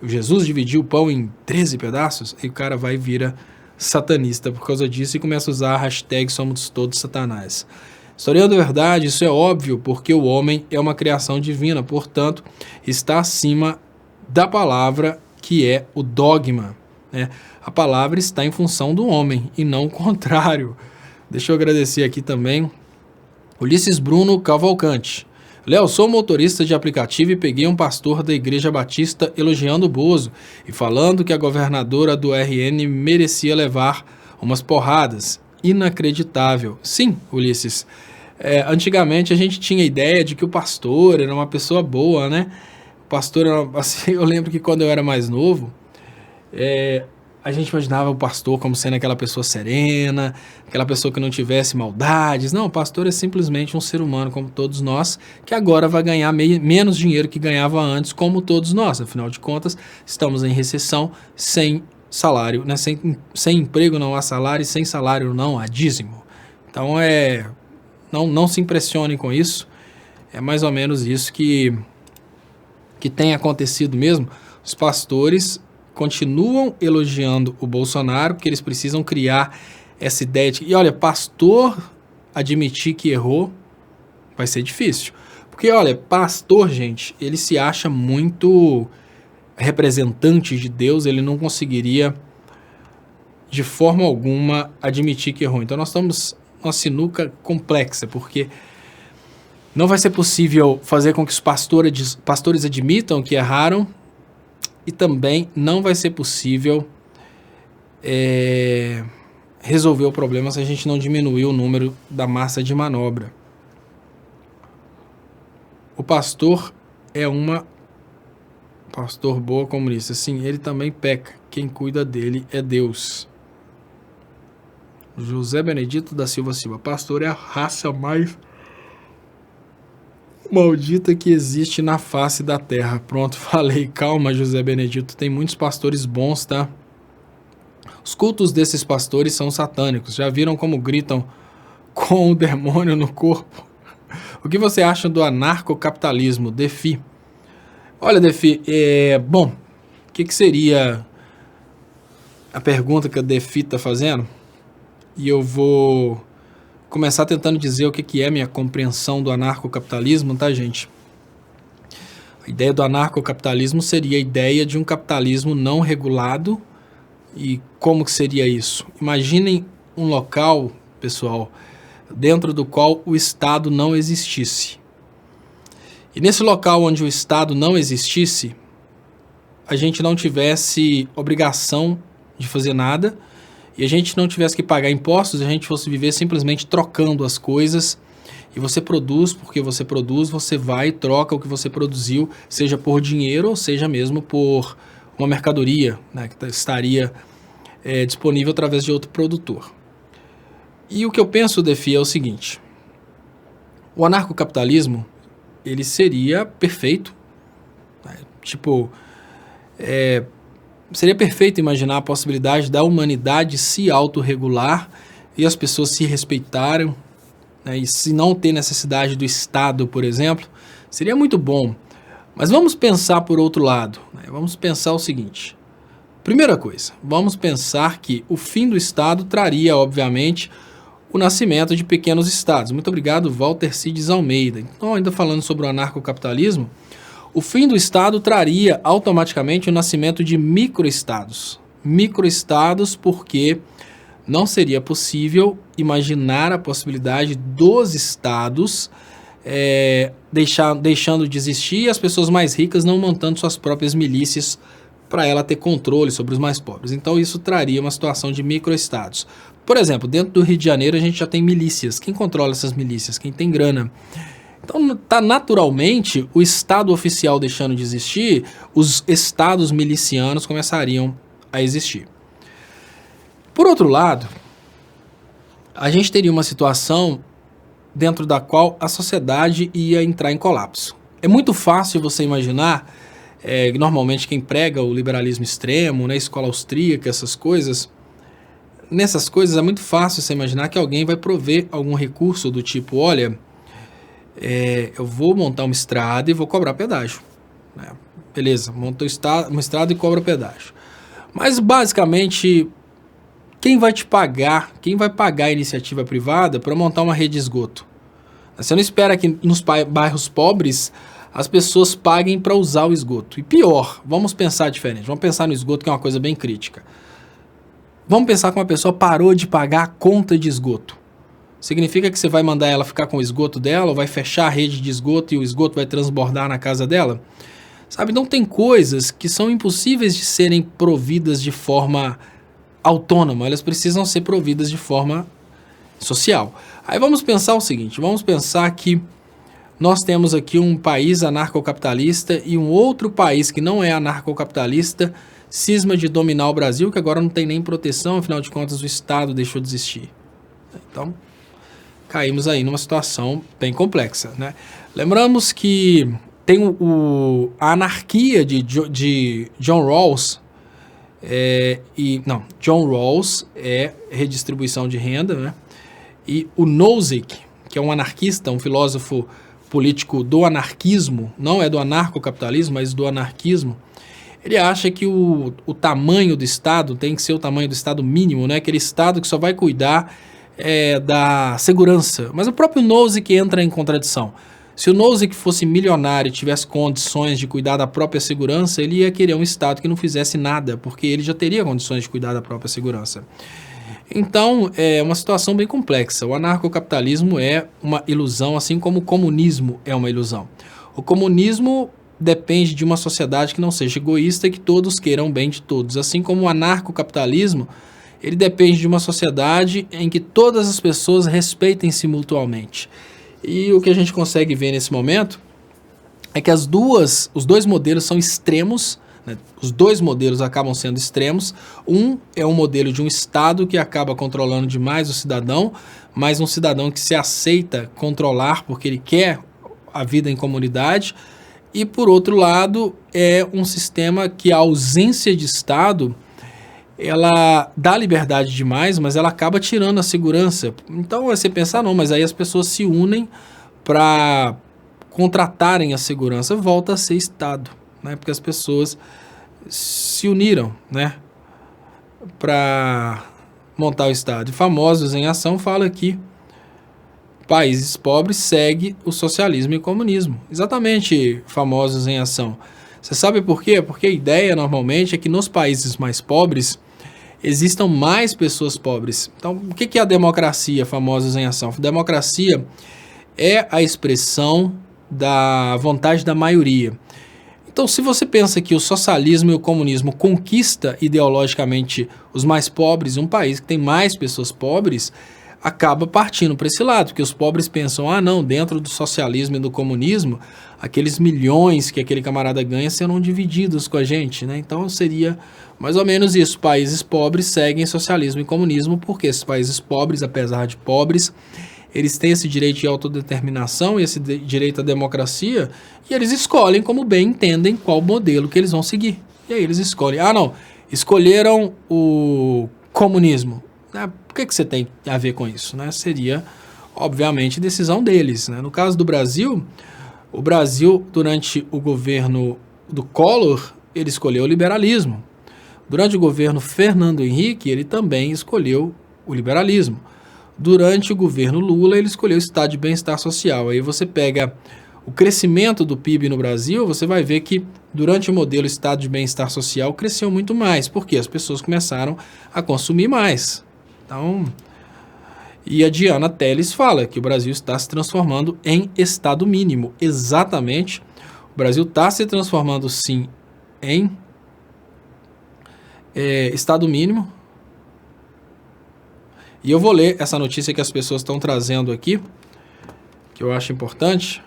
Speaker 1: O Jesus dividiu o pão em 13 pedaços, e o cara vai e vira satanista por causa disso e começa a usar a hashtag somos todos satanás. Historiando a verdade, isso é óbvio, porque o homem é uma criação divina, portanto, está acima da palavra, que é o dogma, né? A palavra está em função do homem e não o contrário. Deixa eu agradecer aqui também Ulisses Bruno Cavalcante. Léo, sou motorista de aplicativo e peguei um pastor da Igreja Batista elogiando o Bozo e falando que a governadora do RN merecia levar umas porradas. inacreditável. Sim, Ulisses. Antigamente a gente tinha a ideia de que o pastor era uma pessoa boa, né? O pastor era, assim, eu lembro que quando eu era mais novo, a gente imaginava o pastor como sendo aquela pessoa serena, aquela pessoa que não tivesse maldades. Não, o pastor é simplesmente um ser humano como todos nós, que agora vai ganhar menos dinheiro que ganhava antes, como todos nós. Afinal de contas, estamos em recessão, sem salário, né? Sem emprego não há salário, e sem salário não há dízimo. Então não se impressione com isso. É mais ou menos isso que tem acontecido mesmo. Os pastores continuam elogiando o Bolsonaro, porque eles precisam criar essa ideia de... E olha, pastor admitir que errou vai ser difícil. Porque, olha, pastor, gente, ele se acha muito representante de Deus, ele não conseguiria de forma alguma admitir que errou. Então nós estamos numa sinuca complexa, porque não vai ser possível fazer com que os pastores admitam que erraram, e também não vai ser possível resolver o problema se a gente não diminuir o número da massa de manobra. O pastor é pastor boa comunista. Sim, ele também peca. Quem cuida dele é Deus. José Benedito da Silva Silva. Pastor é a raça mais maldita que existe na face da terra. Pronto, falei. Calma, José Benedito. Tem muitos pastores bons, tá? Os cultos desses pastores são satânicos. Já viram como gritam com o demônio no corpo? O que você acha do anarcocapitalismo, Defi? Olha, Defi, bom, o que seria a pergunta que a Defi está fazendo? E eu vou começar tentando dizer o que é minha compreensão do anarcocapitalismo, tá, gente? A ideia do anarcocapitalismo seria a ideia de um capitalismo não regulado. E como que seria isso? Imaginem um local, pessoal, dentro do qual o Estado não existisse. E nesse local onde o Estado não existisse, a gente não tivesse obrigação de fazer nada, e a gente não tivesse que pagar impostos, a gente fosse viver simplesmente trocando as coisas, e você produz, porque você produz, você vai e troca o que você produziu, seja por dinheiro ou seja mesmo por uma mercadoria, né, que estaria disponível através de outro produtor. E o que eu penso, Defi, é o seguinte: o anarcocapitalismo, ele seria perfeito, né? Seria perfeito imaginar a possibilidade da humanidade se autorregular e as pessoas se respeitarem, né? E se não ter necessidade do Estado, por exemplo, seria muito bom. Mas vamos pensar por outro lado, né? Vamos pensar o seguinte: primeira coisa, vamos pensar que o fim do Estado traria, obviamente, o nascimento de pequenos estados. Muito obrigado, Walter Cides Almeida. Então, ainda falando sobre o anarcocapitalismo, o fim do Estado traria automaticamente o nascimento de microestados. Microestados porque não seria possível imaginar a possibilidade dos estados deixando de existir e as pessoas mais ricas não montando suas próprias milícias para ela ter controle sobre os mais pobres. Então isso traria uma situação de microestados. Por exemplo, dentro do Rio de Janeiro a gente já tem milícias. Quem controla essas milícias? Quem tem grana? Então, tá naturalmente, o Estado oficial deixando de existir, os estados milicianos começariam a existir. Por outro lado, a gente teria uma situação dentro da qual a sociedade ia entrar em colapso. É muito fácil você imaginar, normalmente quem prega o liberalismo extremo, né, escola austríaca, essas coisas, nessas coisas é muito fácil você imaginar que alguém vai prover algum recurso do tipo, olha, eu vou montar uma estrada e vou cobrar pedágio. Né? Beleza, monta uma estrada e cobra pedágio. Mas basicamente, quem vai te pagar, quem vai pagar a iniciativa privada para montar uma rede de esgoto? Você não espera que nos bairros pobres as pessoas paguem para usar o esgoto. E pior, vamos pensar diferente, vamos pensar no esgoto, que é uma coisa bem crítica. Vamos pensar que uma pessoa parou de pagar a conta de esgoto. Significa que você vai mandar ela ficar com o esgoto dela, ou vai fechar a rede de esgoto e o esgoto vai transbordar na casa dela? Sabe, então tem coisas que são impossíveis de serem providas de forma autônoma, elas precisam ser providas de forma social. Aí vamos pensar o seguinte, vamos pensar que nós temos aqui um país anarcocapitalista e um outro país que não é anarcocapitalista cisma de dominar o Brasil, que agora não tem nem proteção, afinal de contas o Estado deixou de existir. Então, caímos aí numa situação bem complexa, né? Lembramos que tem a anarquia de John Rawls, John Rawls é redistribuição de renda, né? E o Nozick, que é um anarquista, um filósofo político do anarquismo, não é do anarcocapitalismo, mas do anarquismo, ele acha que o tamanho do Estado tem que ser o tamanho do Estado mínimo, né? Aquele Estado que só vai cuidar da segurança. Mas o próprio Nozick entra em contradição. Se o Nozick fosse milionário e tivesse condições de cuidar da própria segurança, ele ia querer um Estado que não fizesse nada, porque ele já teria condições de cuidar da própria segurança. Então, é uma situação bem complexa. O anarcocapitalismo é uma ilusão, assim como o comunismo é uma ilusão. O comunismo depende de uma sociedade que não seja egoísta e que todos queiram bem de todos. Assim como o anarcocapitalismo, ele depende de uma sociedade em que todas as pessoas respeitem-se mutuamente. E o que a gente consegue ver nesse momento é que os dois modelos são extremos, né? Os dois modelos acabam sendo extremos. Um é um modelo de um Estado que acaba controlando demais o cidadão, mas um cidadão que se aceita controlar porque ele quer a vida em comunidade. E, por outro lado, é um sistema que a ausência de Estado, ela dá liberdade demais, mas ela acaba tirando a segurança. Então, você pensa, não, mas aí as pessoas se unem para contratarem a segurança. Volta a ser Estado, né? Porque as pessoas se uniram, né, para montar o Estado. E Famosos em Ação fala que países pobres seguem o socialismo e o comunismo. Exatamente, Famosos em Ação. Você sabe por quê? Porque a ideia normalmente é que nos países mais pobres existam mais pessoas pobres. Então, o que é a democracia, Famosos em Ação? Democracia é a expressão da vontade da maioria. Então, se você pensa que o socialismo e o comunismo conquista ideologicamente os mais pobres, um país que tem mais pessoas pobres acaba partindo para esse lado, porque os pobres pensam, não, dentro do socialismo e do comunismo, aqueles milhões que aquele camarada ganha serão divididos com a gente, né? Então seria mais ou menos isso, países pobres seguem socialismo e comunismo, porque esses países pobres, apesar de pobres, eles têm esse direito de autodeterminação e esse direito à democracia, e eles escolhem como bem entendem qual modelo que eles vão seguir. E aí eles escolhem, escolheram o comunismo. Por que você tem a ver com isso, né? Seria, obviamente, decisão deles, né? No caso do Brasil, o Brasil, durante o governo do Collor, ele escolheu o liberalismo. Durante o governo Fernando Henrique, ele também escolheu o liberalismo. Durante o governo Lula, ele escolheu o estado de bem-estar social. Aí você pega o crescimento do PIB no Brasil, você vai ver que durante o modelo estado de bem-estar social cresceu muito mais, porque as pessoas começaram a consumir mais. Então, e a Diana Telles fala que o Brasil está se transformando em estado mínimo. Exatamente, o Brasil está se transformando sim em estado mínimo. E eu vou ler essa notícia que as pessoas estão trazendo aqui, que eu acho importante.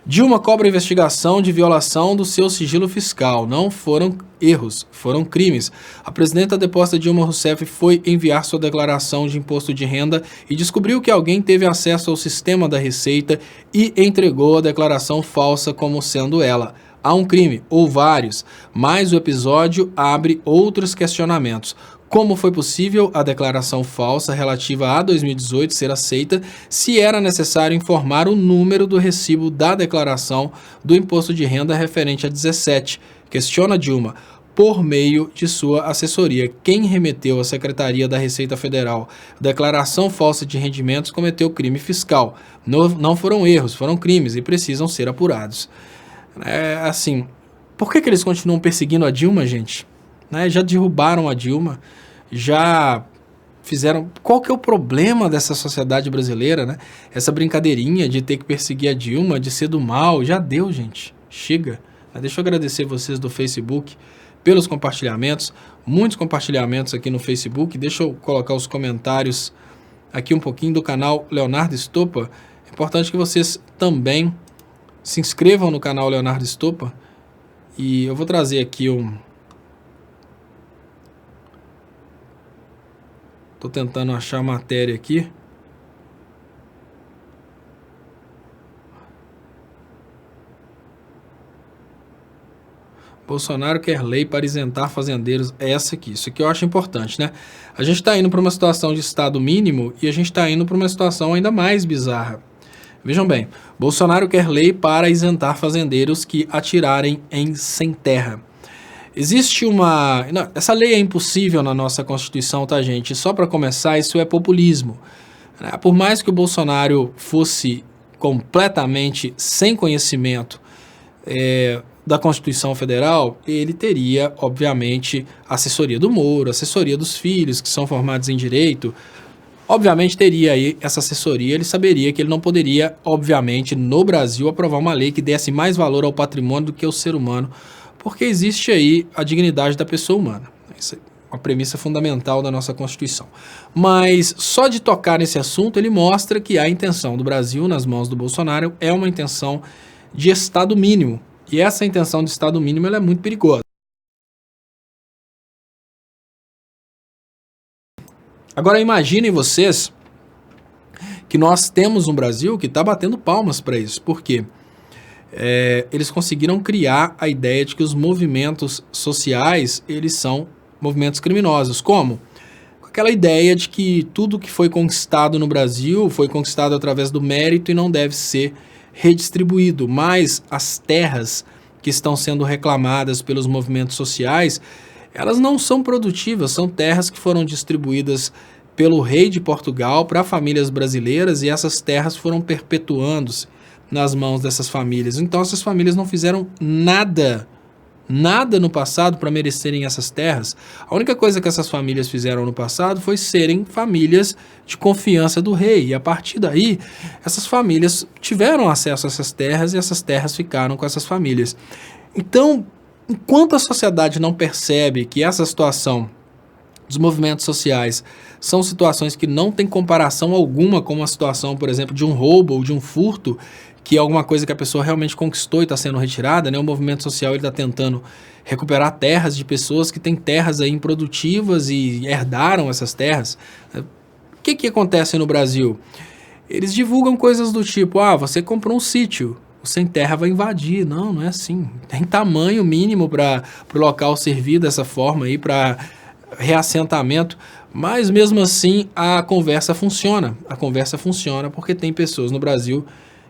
Speaker 1: Dilma cobra investigação de violação do seu sigilo fiscal. Não foram erros, foram crimes. A presidenta deposta Dilma Rousseff foi enviar sua declaração de imposto de renda e descobriu que alguém teve acesso ao sistema da Receita e entregou a declaração falsa como sendo ela. Há um crime, ou vários, mas o episódio abre outros questionamentos. Como foi possível a declaração falsa relativa a 2018 ser aceita se era necessário informar o número do recibo da declaração do imposto de renda referente a 17? Questiona Dilma, por meio de sua assessoria. Quem remeteu à Secretaria da Receita Federal declaração falsa de rendimentos cometeu crime fiscal. Não foram erros, foram crimes e precisam ser apurados. Assim, por que eles continuam perseguindo a Dilma, gente? Já derrubaram a Dilma, já fizeram... Qual que é o problema dessa sociedade brasileira, né? Essa brincadeirinha de ter que perseguir a Dilma, de ser do mal, já deu, gente. Chega. Deixa eu agradecer vocês do Facebook pelos compartilhamentos, muitos compartilhamentos aqui no Facebook. Deixa eu colocar os comentários aqui um pouquinho do canal Leonardo Estopa, é importante que vocês também se inscrevam no canal Leonardo Estopa. E eu vou trazer aqui Tô tentando achar a matéria aqui. Bolsonaro quer lei para isentar fazendeiros. É essa aqui. Isso aqui eu acho importante, né? A gente está indo para uma situação de estado mínimo e a gente está indo para uma situação ainda mais bizarra. Vejam bem, Bolsonaro quer lei para isentar fazendeiros que atirarem em sem terra. Existe uma... Não, essa lei é impossível na nossa Constituição, tá, gente? Só para começar, isso é populismo. Por mais que o Bolsonaro fosse completamente sem conhecimento da Constituição Federal, ele teria, obviamente, assessoria do Moro, assessoria dos filhos, que são formados em Direito. Obviamente teria aí essa assessoria, ele saberia que ele não poderia, obviamente, no Brasil, aprovar uma lei que desse mais valor ao patrimônio do que ao ser humano, porque existe aí a dignidade da pessoa humana. Isso é uma premissa fundamental da nossa Constituição. Mas só de tocar nesse assunto, ele mostra que a intenção do Brasil, nas mãos do Bolsonaro, é uma intenção de Estado mínimo. E essa intenção de Estado mínimo ela é muito perigosa. Agora imaginem vocês que nós temos um Brasil que está batendo palmas para isso. Por quê? Eles conseguiram criar a ideia de que os movimentos sociais, eles são movimentos criminosos. Como? Com aquela ideia de que tudo que foi conquistado no Brasil foi conquistado através do mérito e não deve ser redistribuído. Mas as terras que estão sendo reclamadas pelos movimentos sociais, elas não são produtivas, são terras que foram distribuídas pelo rei de Portugal para famílias brasileiras e essas terras foram perpetuando-se nas mãos dessas famílias. Então essas famílias não fizeram nada no passado para merecerem essas terras. A única coisa que essas famílias fizeram no passado foi serem famílias de confiança do rei. E a partir daí, essas famílias tiveram acesso a essas terras e essas terras ficaram com essas famílias. Então, enquanto a sociedade não percebe que essa situação dos movimentos sociais são situações que não têm comparação alguma com uma situação, por exemplo, de um roubo ou de um furto, que é alguma coisa que a pessoa realmente conquistou e está sendo retirada, né? O movimento social está tentando recuperar terras de pessoas que têm terras aí improdutivas e herdaram essas terras. O que acontece no Brasil? Eles divulgam coisas do tipo, você comprou um sítio, o sem terra vai invadir. Não, não é assim. Tem tamanho mínimo para o local servir dessa forma aí, para reassentamento, mas mesmo assim a conversa funciona. A conversa funciona porque tem pessoas no Brasil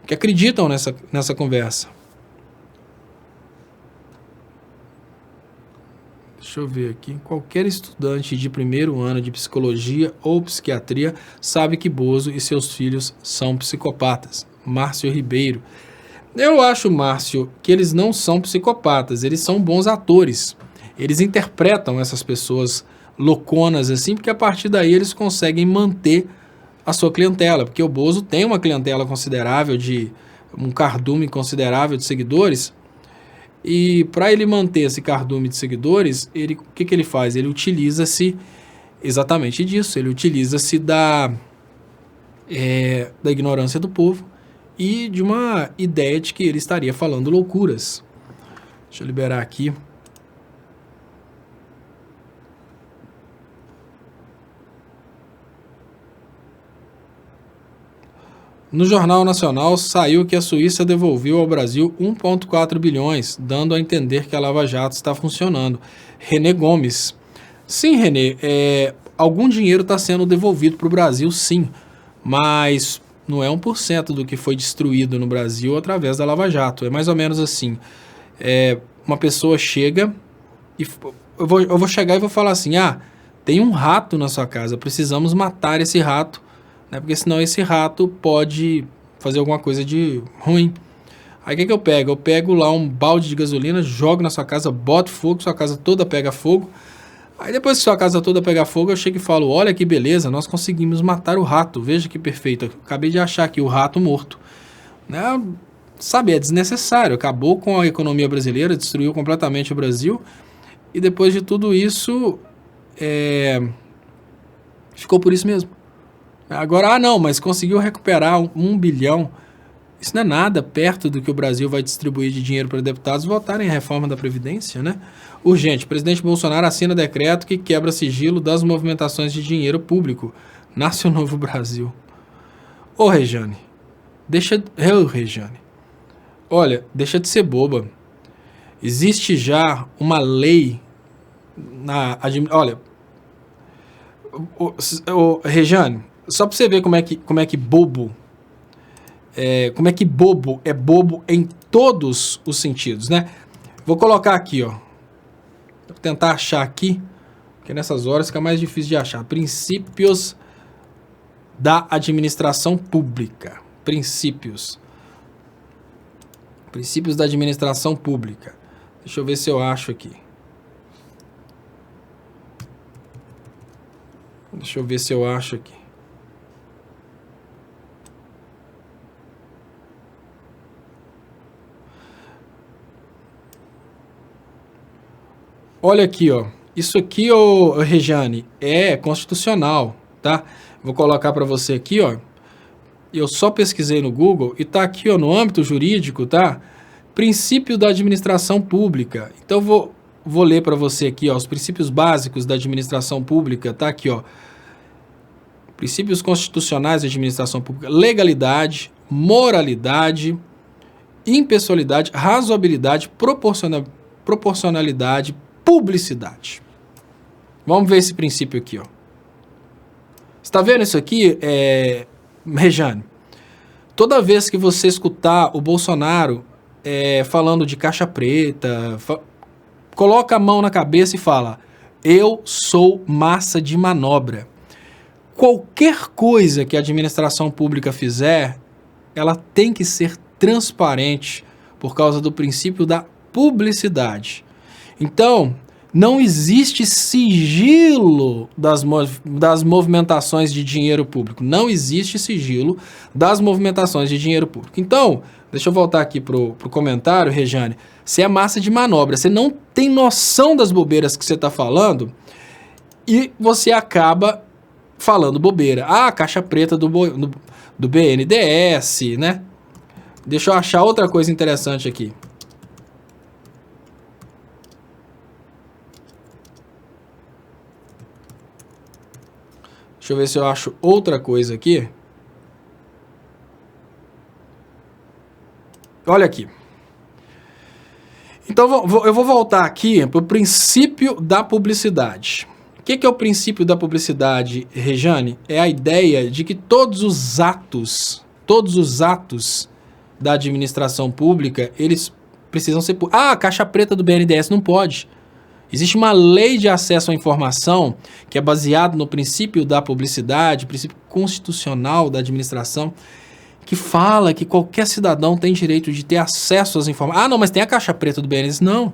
Speaker 1: que acreditam nessa conversa. Deixa eu ver aqui. Qualquer estudante de primeiro ano de psicologia ou psiquiatria sabe que Bozo e seus filhos são psicopatas. Márcio Ribeiro. Eu acho, Márcio, que eles não são psicopatas, eles são bons atores. Eles interpretam essas pessoas louconas assim, porque a partir daí eles conseguem manter a sua clientela, porque o Bozo tem uma clientela considerável, um cardume considerável de seguidores, e para ele manter esse cardume de seguidores, o que ele faz? Ele utiliza-se exatamente disso, ele utiliza-se da ignorância do povo e de uma ideia de que ele estaria falando loucuras. Deixa eu liberar aqui. No Jornal Nacional saiu que a Suíça devolveu ao Brasil 1,4 bilhões, dando a entender que a Lava Jato está funcionando. René Gomes. Sim, René, algum dinheiro está sendo devolvido para o Brasil, sim, mas não é 1% do que foi destruído no Brasil através da Lava Jato. É mais ou menos assim. Uma pessoa chega e eu vou chegar e vou falar assim, tem um rato na sua casa, precisamos matar esse rato, né? Porque senão esse rato pode fazer alguma coisa de ruim. Aí o que eu pego? Eu pego lá um balde de gasolina, jogo na sua casa, boto fogo, sua casa toda pega fogo. Aí depois que sua casa toda pega fogo, eu chego e falo, olha que beleza, nós conseguimos matar o rato, veja que perfeito, acabei de achar aqui o rato morto. Né? Sabe, é desnecessário, acabou com a economia brasileira, destruiu completamente o Brasil, e depois de tudo isso, ficou por isso mesmo. Agora, não, mas conseguiu recuperar 1 bilhão. Isso não é nada perto do que o Brasil vai distribuir de dinheiro para deputados votarem a reforma da Previdência, né? Urgente, presidente Bolsonaro assina decreto que quebra sigilo das movimentações de dinheiro público. Nasce o novo Brasil. Ô, Rejane, Rejane, olha, deixa de ser boba. Existe já uma lei olha, Rejane, só para você ver como é que bobo é bobo em todos os sentidos, né? Vou colocar aqui, ó. Vou tentar achar aqui, porque nessas horas fica mais difícil de achar. Princípios da administração pública. Princípios da administração pública. Deixa eu ver se eu acho aqui. Olha aqui, ó. Isso aqui, ô Rejane, é constitucional, tá? Vou colocar para você aqui, ó. Eu só pesquisei no Google e tá aqui, ó, no âmbito jurídico, tá? Princípio da administração pública. Então vou ler para você aqui, ó, os princípios básicos da administração pública, tá aqui, ó. Princípios constitucionais da administração pública: legalidade, moralidade, impessoalidade, razoabilidade, proporcionalidade, publicidade. Vamos ver esse princípio aqui, ó. Você tá vendo isso aqui, Rejane? Toda vez que você escutar o Bolsonaro falando de caixa preta, coloca a mão na cabeça e fala: eu sou massa de manobra. Qualquer coisa que a administração pública fizer, ela tem que ser transparente por causa do princípio da publicidade. Então, não existe sigilo das movimentações de dinheiro público. Não existe sigilo das movimentações de dinheiro público. Então, deixa eu voltar aqui pro comentário, Rejane. Você é massa de manobra, você não tem noção das bobeiras que você está falando e você acaba falando bobeira. Ah, caixa preta do BNDES, né? Deixa eu achar outra coisa interessante aqui. Deixa eu ver se eu acho outra coisa aqui. Olha aqui. Então, eu vou voltar aqui para o princípio da publicidade. O que é o princípio da publicidade, Rejane? É a ideia de que todos os atos da administração pública, eles precisam ser... Ah, a caixa preta do BNDES não pode. Existe uma lei de acesso à informação que é baseada no princípio da publicidade, princípio constitucional da administração, que fala que qualquer cidadão tem direito de ter acesso às informações. Ah, não, mas tem a caixa preta do BNDES. Não.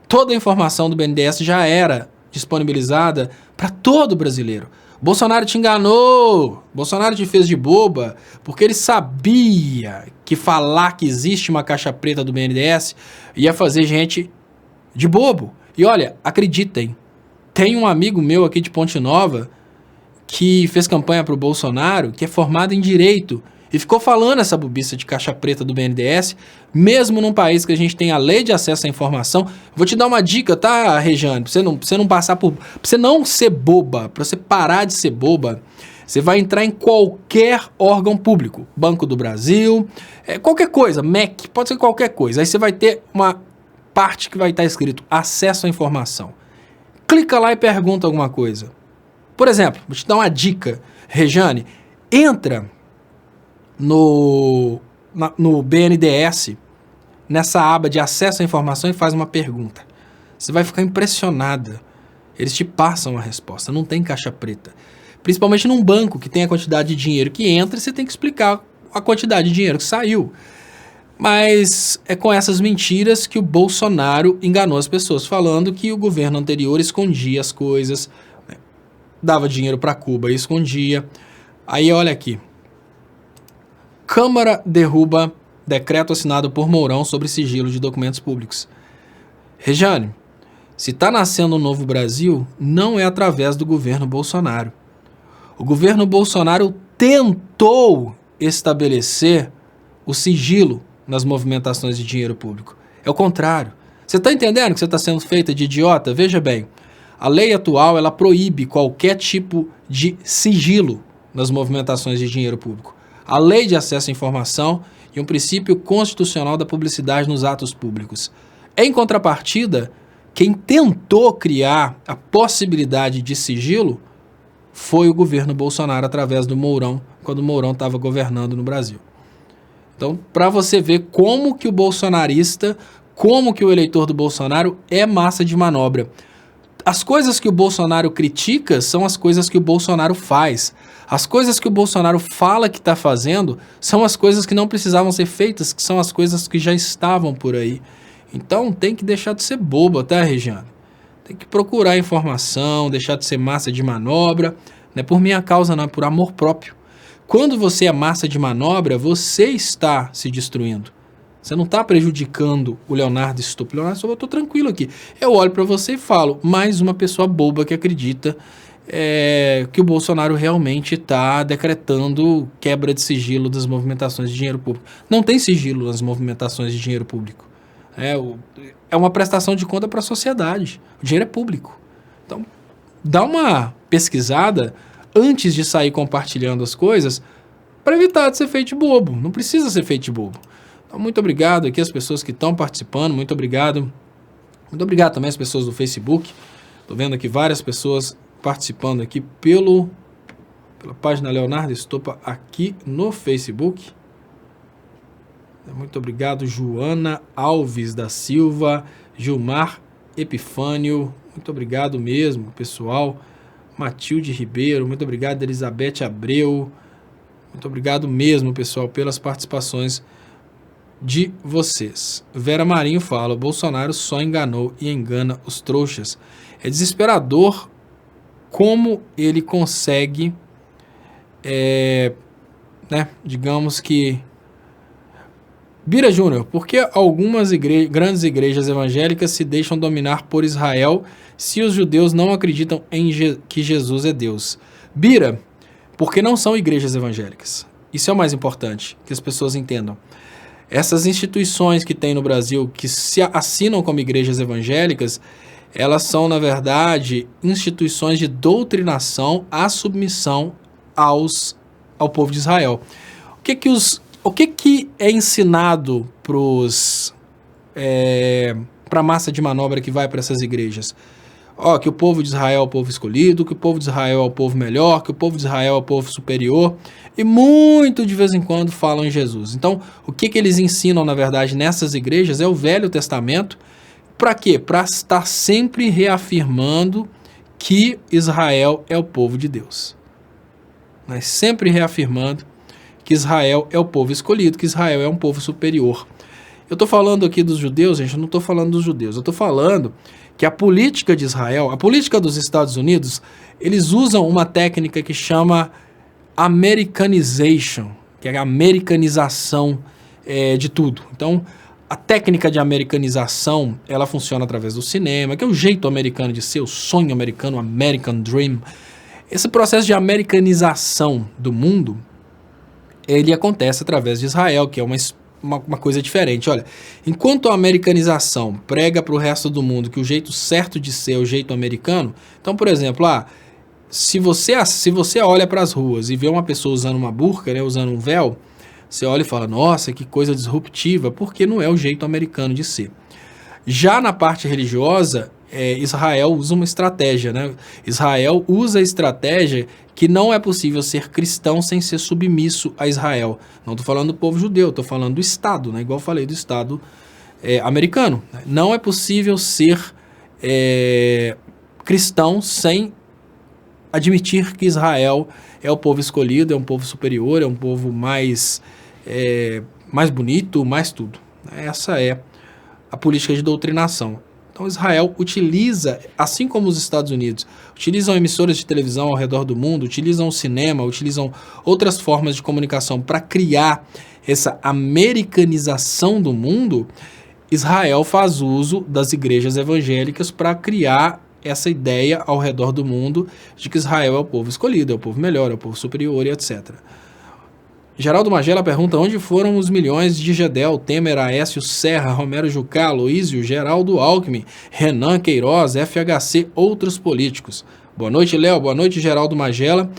Speaker 1: Toda a informação do BNDES já era disponibilizada para todo brasileiro. Bolsonaro te enganou, Bolsonaro te fez de boba, porque ele sabia que falar que existe uma caixa preta do BNDES ia fazer gente de bobo. E olha, acreditem, tem um amigo meu aqui de Ponte Nova que fez campanha para o Bolsonaro, que é formado em Direito, e ficou falando essa bobiça de caixa preta do BNDES, mesmo num país que a gente tem a lei de acesso à informação. Vou te dar uma dica, tá, Rejane? Pra você não passar por... Pra você não ser boba, pra você parar de ser boba, você vai entrar em qualquer órgão público. Banco do Brasil, qualquer coisa, MEC, pode ser qualquer coisa. Aí você vai ter uma parte que vai estar escrito acesso à informação. Clica lá e pergunta alguma coisa. Por exemplo, vou te dar uma dica, Rejane. Entra no BNDES, nessa aba de acesso à informação, e faz uma pergunta. Você vai ficar impressionada. Eles te passam a resposta, não tem caixa preta. Principalmente num banco que tem a quantidade de dinheiro que entra, você tem que explicar a quantidade de dinheiro que saiu. Mas é com essas mentiras que o Bolsonaro enganou as pessoas, falando que o governo anterior escondia as coisas, né? Dava dinheiro para Cuba e escondia. Aí olha aqui. Câmara derruba decreto assinado por Mourão sobre sigilo de documentos públicos. Rejane, se está nascendo um novo Brasil, não é através do governo Bolsonaro. O governo Bolsonaro tentou estabelecer o sigilo nas movimentações de dinheiro público. É o contrário. Você está entendendo que você está sendo feita de idiota? Veja bem, a lei atual ela proíbe qualquer tipo de sigilo nas movimentações de dinheiro público. A lei de acesso à informação e um princípio constitucional da publicidade nos atos públicos. Em contrapartida, quem tentou criar a possibilidade de sigilo foi o governo Bolsonaro através do Mourão, quando o Mourão estava governando no Brasil. Então, para você ver como que o bolsonarista, como que o eleitor do Bolsonaro é massa de manobra. As coisas que o Bolsonaro critica são as coisas que o Bolsonaro faz. As coisas que o Bolsonaro fala que está fazendo são as coisas que não precisavam ser feitas, que são as coisas que já estavam por aí. Então tem que deixar de ser bobo, tá, Regiane? Tem que procurar informação, deixar de ser massa de manobra. Não é por minha causa, não, é por amor próprio. Quando você é massa de manobra, você está se destruindo. Você não está prejudicando o Leonardo Stupp. Leonardo Stupp, eu estou tranquilo aqui. Eu olho para você e falo, mais uma pessoa boba que acredita que o Bolsonaro realmente está decretando quebra de sigilo das movimentações de dinheiro público. Não tem sigilo nas movimentações de dinheiro público. É uma prestação de conta para a sociedade. O dinheiro é público. Então, dá uma pesquisada antes de sair compartilhando as coisas para evitar de ser feito de bobo. Não precisa ser feito de bobo. Então, muito obrigado aqui às pessoas que estão participando. Muito obrigado. Muito obrigado também às pessoas do Facebook. Estou vendo aqui várias pessoas participando aqui pela página Leonardo Stupp aqui no Facebook. Muito obrigado, Joana Alves da Silva, Gilmar Epifânio, muito obrigado mesmo, pessoal. Matilde Ribeiro, muito obrigado, Elizabeth Abreu, muito obrigado mesmo, pessoal, pelas participações de vocês. Vera Marinho fala, Bolsonaro só enganou e engana os trouxas. É desesperador como ele consegue, digamos que... Bira Júnior, por que algumas grandes igrejas evangélicas se deixam dominar por Israel se os judeus não acreditam que Jesus é Deus? Bira, porque não são igrejas evangélicas. Isso é o mais importante, que as pessoas entendam. Essas instituições que tem no Brasil, que se assinam como igrejas evangélicas, elas são, na verdade, instituições de doutrinação à submissão ao povo de Israel. O que é ensinado para a massa de manobra que vai para essas igrejas? Que o povo de Israel é o povo escolhido, que o povo de Israel é o povo melhor, que o povo de Israel é o povo superior, e muito de vez em quando falam em Jesus. Então, o que eles ensinam, na verdade, nessas igrejas é o Velho Testamento. Para quê? Para estar sempre reafirmando que Israel é o povo de Deus. Mas sempre reafirmando que Israel é o povo escolhido, que Israel é um povo superior. Eu estou falando aqui dos judeus, gente, eu não estou falando dos judeus, eu estou falando que a política de Israel, a política dos Estados Unidos, eles usam uma técnica que chama Americanization, que é a americanização de tudo. Então, a técnica de americanização, ela funciona através do cinema, que é o jeito americano de ser, o sonho americano, o American Dream. Esse processo de americanização do mundo, ele acontece através de Israel, que é uma coisa diferente. Olha, enquanto a americanização prega para o resto do mundo que o jeito certo de ser é o jeito americano, então, por exemplo, se você olha para as ruas e vê uma pessoa usando uma burca, né, usando um véu, você olha e fala, nossa, que coisa disruptiva, porque não é o jeito americano de ser. Já na parte religiosa, Israel usa uma estratégia, né? Israel usa a estratégia que não é possível ser cristão sem ser submisso a Israel. Não estou falando do povo judeu, estou falando do Estado, né? Igual eu falei do Estado americano. Não é possível ser cristão sem admitir que Israel é o povo escolhido, é um povo superior, é um povo mais bonito, mais tudo. Essa é a política de doutrinação. Então Israel utiliza, assim como os Estados Unidos, utilizam emissoras de televisão ao redor do mundo, utilizam o cinema, utilizam outras formas de comunicação para criar essa americanização do mundo. Israel faz uso das igrejas evangélicas para criar essa ideia ao redor do mundo de que Israel é o povo escolhido, é o povo melhor, é o povo superior e etc. Geraldo Magela pergunta onde foram os milhões de Gedel, Temer, Aécio, Serra, Romero Jucá, Aloísio, Geraldo Alckmin, Renan Queiroz, FHC, outros políticos. Boa noite, Léo. Boa noite, Geraldo Magela.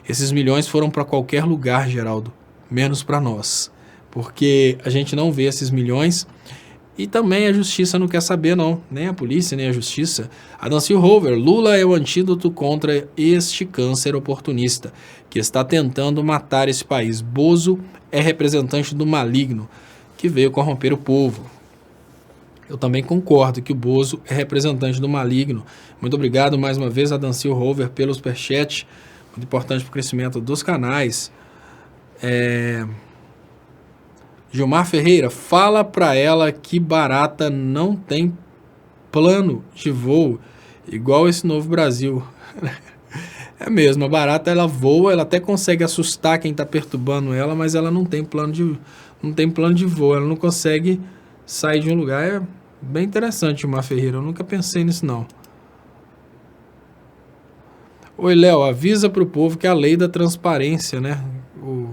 Speaker 1: Esses milhões foram para qualquer lugar, Geraldo, menos para nós, porque a gente não vê esses milhões e também a justiça não quer saber, não, nem a polícia, nem a justiça. Adancio Rover, Lula é o antídoto contra este câncer oportunista que está tentando matar esse país. Bozo é representante do maligno que veio corromper o povo. Eu também concordo que o Bozo é representante do maligno. Muito obrigado mais uma vez a Adancio Rover pelo superchat, muito importante para o crescimento dos canais. Gilmar Ferreira, fala para ela que barata não tem plano de voo igual esse Novo Brasil. É mesmo, a barata ela voa, ela até consegue assustar quem está perturbando ela, mas ela não tem plano de voo, ela não consegue sair de um lugar. É bem interessante, Gilmar Ferreira, eu nunca pensei nisso não. Oi, Léo, avisa pro povo que a lei da transparência, né? O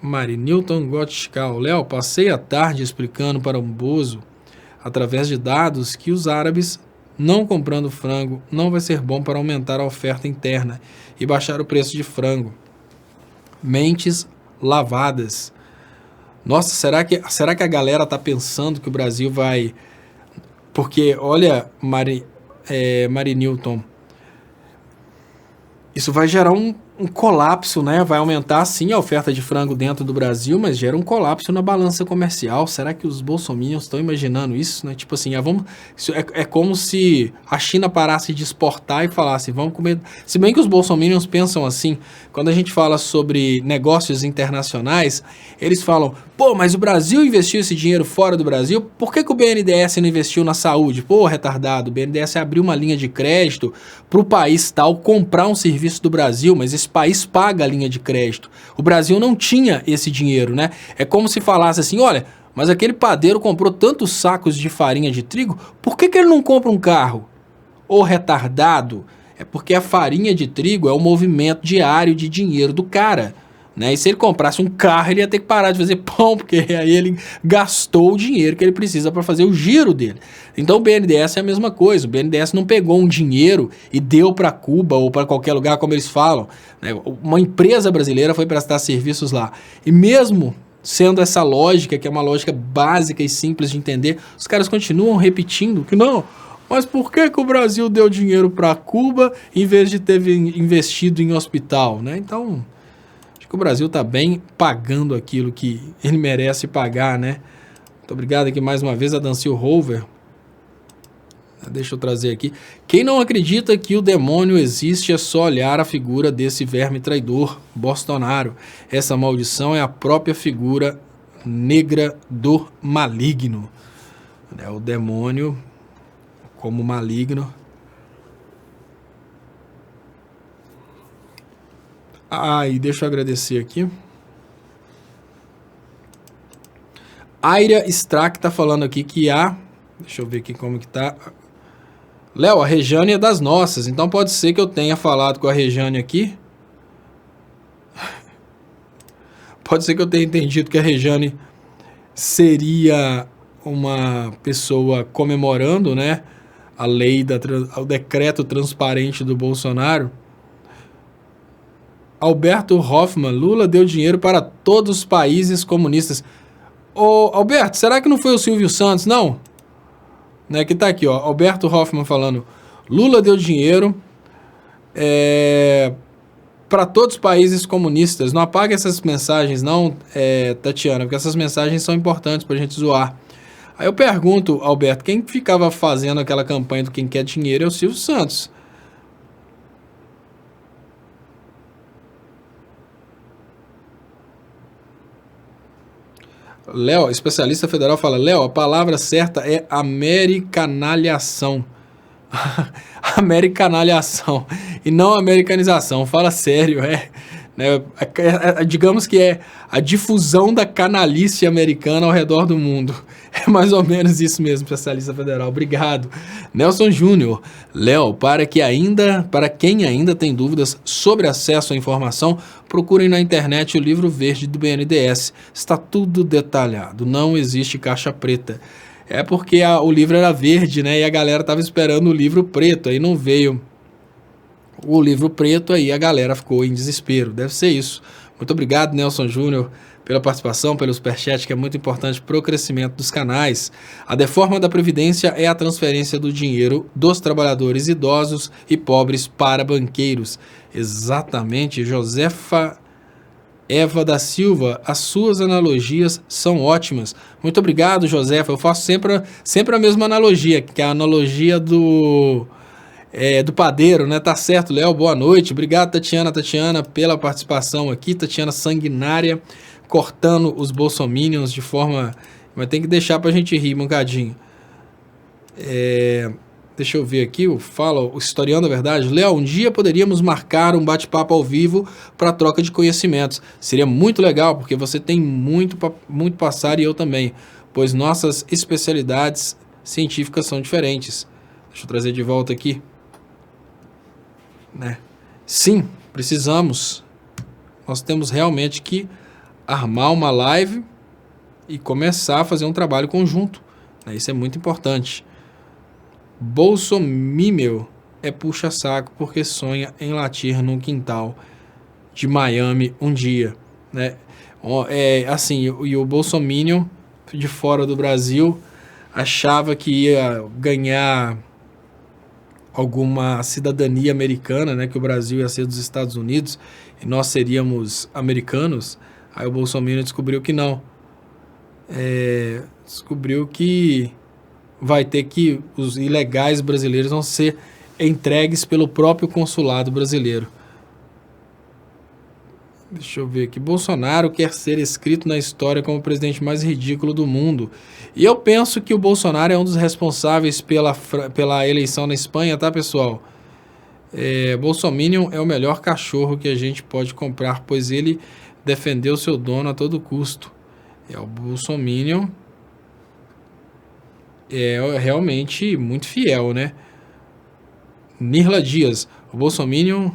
Speaker 1: Marinilton Gottschall. Léo, passei a tarde explicando para um Bozo, através de dados, que os árabes não comprando frango não vai ser bom para aumentar a oferta interna e baixar o preço de frango. Mentes lavadas. Nossa, será que a galera tá pensando que o Brasil vai... Porque, olha, Marinilton, isso vai gerar um colapso, né? Vai aumentar, sim, a oferta de frango dentro do Brasil, mas gera um colapso na balança comercial. Será que os bolsominions estão imaginando isso, né? Tipo assim, é como se a China parasse de exportar e falasse, vamos comer... Se bem que os bolsominions pensam assim, quando a gente fala sobre negócios internacionais, eles falam, pô, mas o Brasil investiu esse dinheiro fora do Brasil, por que o BNDES não investiu na saúde? Pô, retardado, o BNDES abriu uma linha de crédito para o país tal comprar um serviço do Brasil, mas esse país paga a linha de crédito. O Brasil não tinha esse dinheiro, né? É como se falasse assim, olha, mas aquele padeiro comprou tantos sacos de farinha de trigo, por que ele não compra um carro? Ô retardado, é porque a farinha de trigo é o movimento diário de dinheiro do cara, né? E se ele comprasse um carro, ele ia ter que parar de fazer pão, porque aí ele gastou o dinheiro que ele precisa para fazer o giro dele. Então o BNDES é a mesma coisa. O BNDES não pegou um dinheiro e deu para Cuba ou para qualquer lugar, como eles falam, né? Uma empresa brasileira foi prestar serviços lá. E mesmo sendo essa lógica, que é uma lógica básica e simples de entender, os caras continuam repetindo que não... Mas por que o Brasil deu dinheiro para Cuba em vez de ter investido em hospital, né? Então... que o Brasil está bem pagando aquilo que ele merece pagar, né? Muito obrigado aqui mais uma vez a Adancio Rover. Deixa eu trazer aqui. Quem não acredita que o demônio existe é só olhar a figura desse verme traidor, Bolsonaro. Essa maldição é a própria figura negra do maligno. É o demônio como maligno. E deixa eu agradecer aqui. Aira Strack tá falando aqui que deixa eu ver aqui como que tá. Léo, a Rejane é das nossas, então pode ser que eu tenha falado com a Rejane aqui. Pode ser que eu tenha entendido que a Rejane seria uma pessoa comemorando, né, a lei o decreto transparente do Bolsonaro. Alberto Hoffman, Lula deu dinheiro para todos os países comunistas. Ô, Alberto, será que não foi o Silvio Santos, não? Né, que tá aqui, ó, Alberto Hoffman falando, Lula deu dinheiro para todos os países comunistas. Não apague essas mensagens, não, Tatiana, porque essas mensagens são importantes pra gente zoar. Aí eu pergunto, Alberto, quem ficava fazendo aquela campanha do quem quer dinheiro é o Silvio Santos. Léo, especialista federal, fala, Léo, a palavra certa é americanalhação. Americanalhação. E não americanização. Fala sério, né? Digamos que é a difusão da canalice americana ao redor do mundo. É mais ou menos isso mesmo, especialista federal. Obrigado. Nelson Júnior. Léo, para quem ainda tem dúvidas sobre acesso à informação, procurem na internet o livro verde do BNDES. Está tudo detalhado. Não existe caixa preta. É porque o livro era verde, né? E a galera estava esperando o livro preto. Aí não veio o livro preto, aí a galera ficou em desespero. Deve ser isso. Muito obrigado, Nelson Júnior, pela participação, pelo superchat, que é muito importante para o crescimento dos canais. A deforma da Previdência é a transferência do dinheiro dos trabalhadores idosos e pobres para banqueiros. Exatamente, Josefa Eva da Silva, as suas analogias são ótimas. Muito obrigado, Josefa. Eu faço sempre a mesma analogia, que é a analogia do padeiro, né? Tá certo, Léo, boa noite. Obrigado, Tatiana, pela participação aqui. Tatiana sanguinária, cortando os bolsominions de forma... Mas tem que deixar pra gente rir um bocadinho. Deixa eu ver aqui, o Historiando a Verdade. Léo, um dia poderíamos marcar um bate-papo ao vivo para troca de conhecimentos. Seria muito legal, porque você tem muito passar e eu também, pois nossas especialidades científicas são diferentes. Deixa eu trazer de volta aqui. Né? Sim, precisamos. Nós temos realmente que armar uma live e começar a fazer um trabalho conjunto. Né? Isso é muito importante. Bolsominion é puxa-saco porque sonha em latir num quintal de Miami um dia. Né? E o Bolsominion de fora do Brasil achava que ia ganhar alguma cidadania americana, né, que o Brasil ia ser dos Estados Unidos e nós seríamos americanos. Aí o Bolsonaro descobriu que não. Descobriu que vai ter que os ilegais brasileiros vão ser entregues pelo próprio consulado brasileiro. Deixa eu ver aqui. Bolsonaro quer ser escrito na história como o presidente mais ridículo do mundo. E eu penso que o Bolsonaro é um dos responsáveis pela eleição na Espanha, tá, pessoal? Bolsominion é o melhor cachorro que a gente pode comprar, pois ele defendeu seu dono a todo custo. O Bolsominion é realmente muito fiel, né? Nirla Dias. O Bolsominion...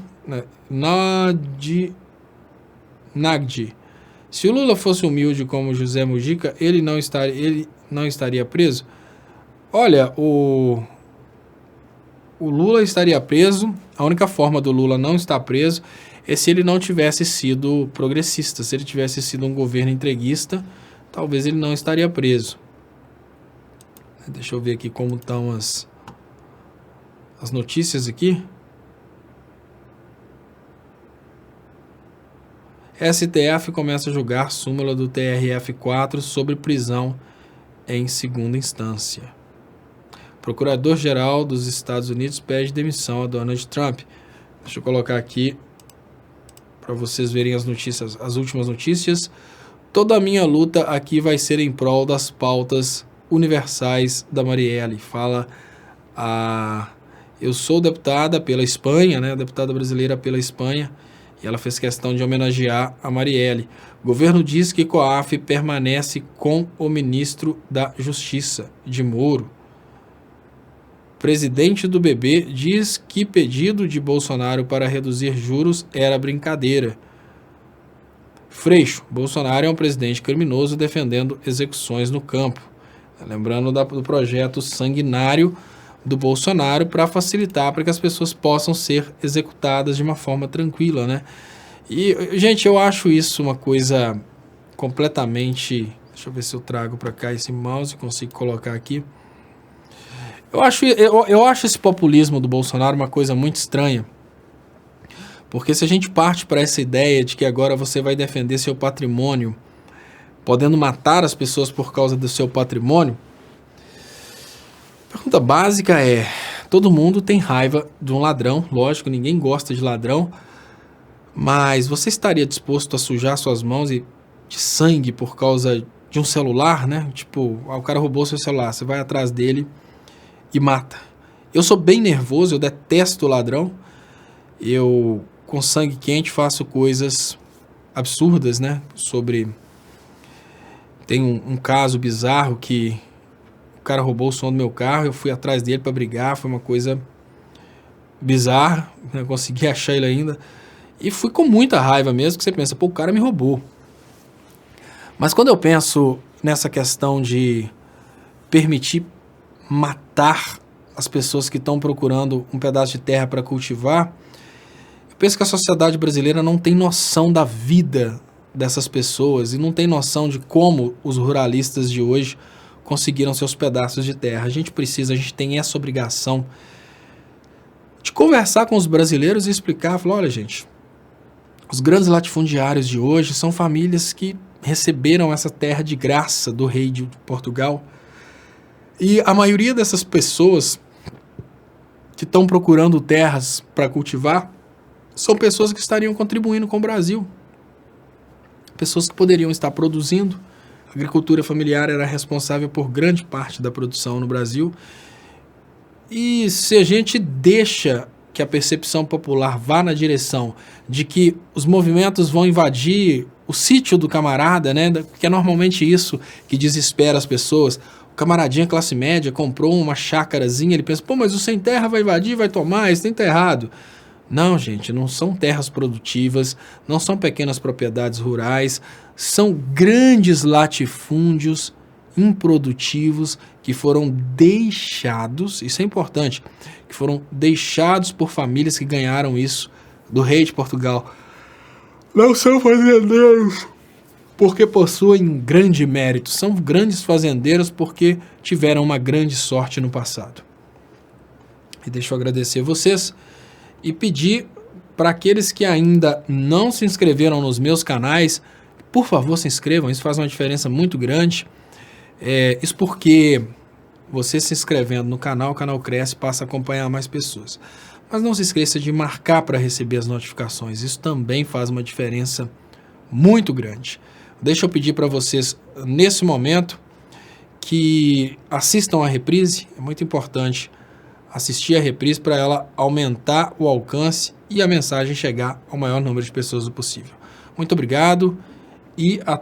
Speaker 1: Nagdi. Se o Lula fosse humilde como José Mujica, ele não estaria preso? Olha, o Lula estaria preso. A única forma do Lula não estar preso é se ele não tivesse sido progressista. Se ele tivesse sido um governo entreguista, talvez ele não estaria preso. Deixa eu ver aqui como estão as notícias aqui. STF começa a julgar súmula do TRF4 sobre prisão em segunda instância. Procurador-Geral dos Estados Unidos pede demissão a Donald Trump. Deixa eu colocar aqui para vocês verem as notícias, as últimas notícias. Toda a minha luta aqui vai ser em prol das pautas universais da Marielle. Fala eu sou deputada pela Espanha, né, deputada brasileira pela Espanha, e ela fez questão de homenagear a Marielle. O governo diz que COAF permanece com o ministro da Justiça, de Moro. Presidente do BB diz que pedido de Bolsonaro para reduzir juros era brincadeira. Freixo, Bolsonaro é um presidente criminoso defendendo execuções no campo. Lembrando do projeto sanguinário do Bolsonaro para facilitar para que as pessoas possam ser executadas de uma forma tranquila, né? E, gente, eu acho isso uma coisa completamente... Deixa eu ver se eu trago para cá esse mouse e consigo colocar aqui. Eu acho esse populismo do Bolsonaro uma coisa muito estranha. Porque se a gente parte para essa ideia de que agora você vai defender seu patrimônio, podendo matar as pessoas por causa do seu patrimônio, a pergunta básica é, todo mundo tem raiva de um ladrão, lógico, ninguém gosta de ladrão, mas você estaria disposto a sujar suas mãos de sangue por causa de um celular, né? Tipo, o cara roubou seu celular, você vai atrás dele e mata. Eu sou bem nervoso, eu detesto ladrão. com sangue quente, faço coisas absurdas, né? Tem um caso bizarro que o cara roubou o som do meu carro, eu fui atrás dele para brigar, foi uma coisa bizarra, não consegui achar ele ainda, e fui com muita raiva mesmo, que você pensa, pô, o cara me roubou. Mas quando eu penso nessa questão de permitir matar as pessoas que estão procurando um pedaço de terra para cultivar, eu penso que a sociedade brasileira não tem noção da vida dessas pessoas e não tem noção de como os ruralistas de hoje conseguiram seus pedaços de terra. A gente tem essa obrigação de conversar com os brasileiros e explicar, falar, olha gente, os grandes latifundiários de hoje são famílias que receberam essa terra de graça do rei de Portugal, e a maioria dessas pessoas que estão procurando terras para cultivar são pessoas que estariam contribuindo com o Brasil, pessoas que poderiam estar produzindo. A agricultura familiar era responsável por grande parte da produção no Brasil. E se a gente deixa que a percepção popular vá na direção de que os movimentos vão invadir o sítio do camarada, né? Que é normalmente isso que desespera as pessoas. O camaradinha classe média comprou uma chácarazinha, ele pensa, pô, mas o sem terra vai invadir, vai tomar, isso tem que tá errado. Não, gente, não são terras produtivas, não são pequenas propriedades rurais, são grandes latifúndios improdutivos que foram deixados, isso é importante, que foram deixados por famílias que ganharam isso do rei de Portugal. Não são fazendeiros porque possuem grande mérito, são grandes fazendeiros porque tiveram uma grande sorte no passado. E deixa eu agradecer vocês e pedir para aqueles que ainda não se inscreveram nos meus canais, por favor se inscrevam, isso faz uma diferença muito grande. Isso porque você se inscrevendo no canal, o canal cresce e passa a acompanhar mais pessoas. Mas não se esqueça de marcar para receber as notificações, isso também faz uma diferença muito grande. Deixa eu pedir para vocês, nesse momento, que assistam a reprise, é muito importante assistir a reprise para ela aumentar o alcance e a mensagem chegar ao maior número de pessoas possível. Muito obrigado e até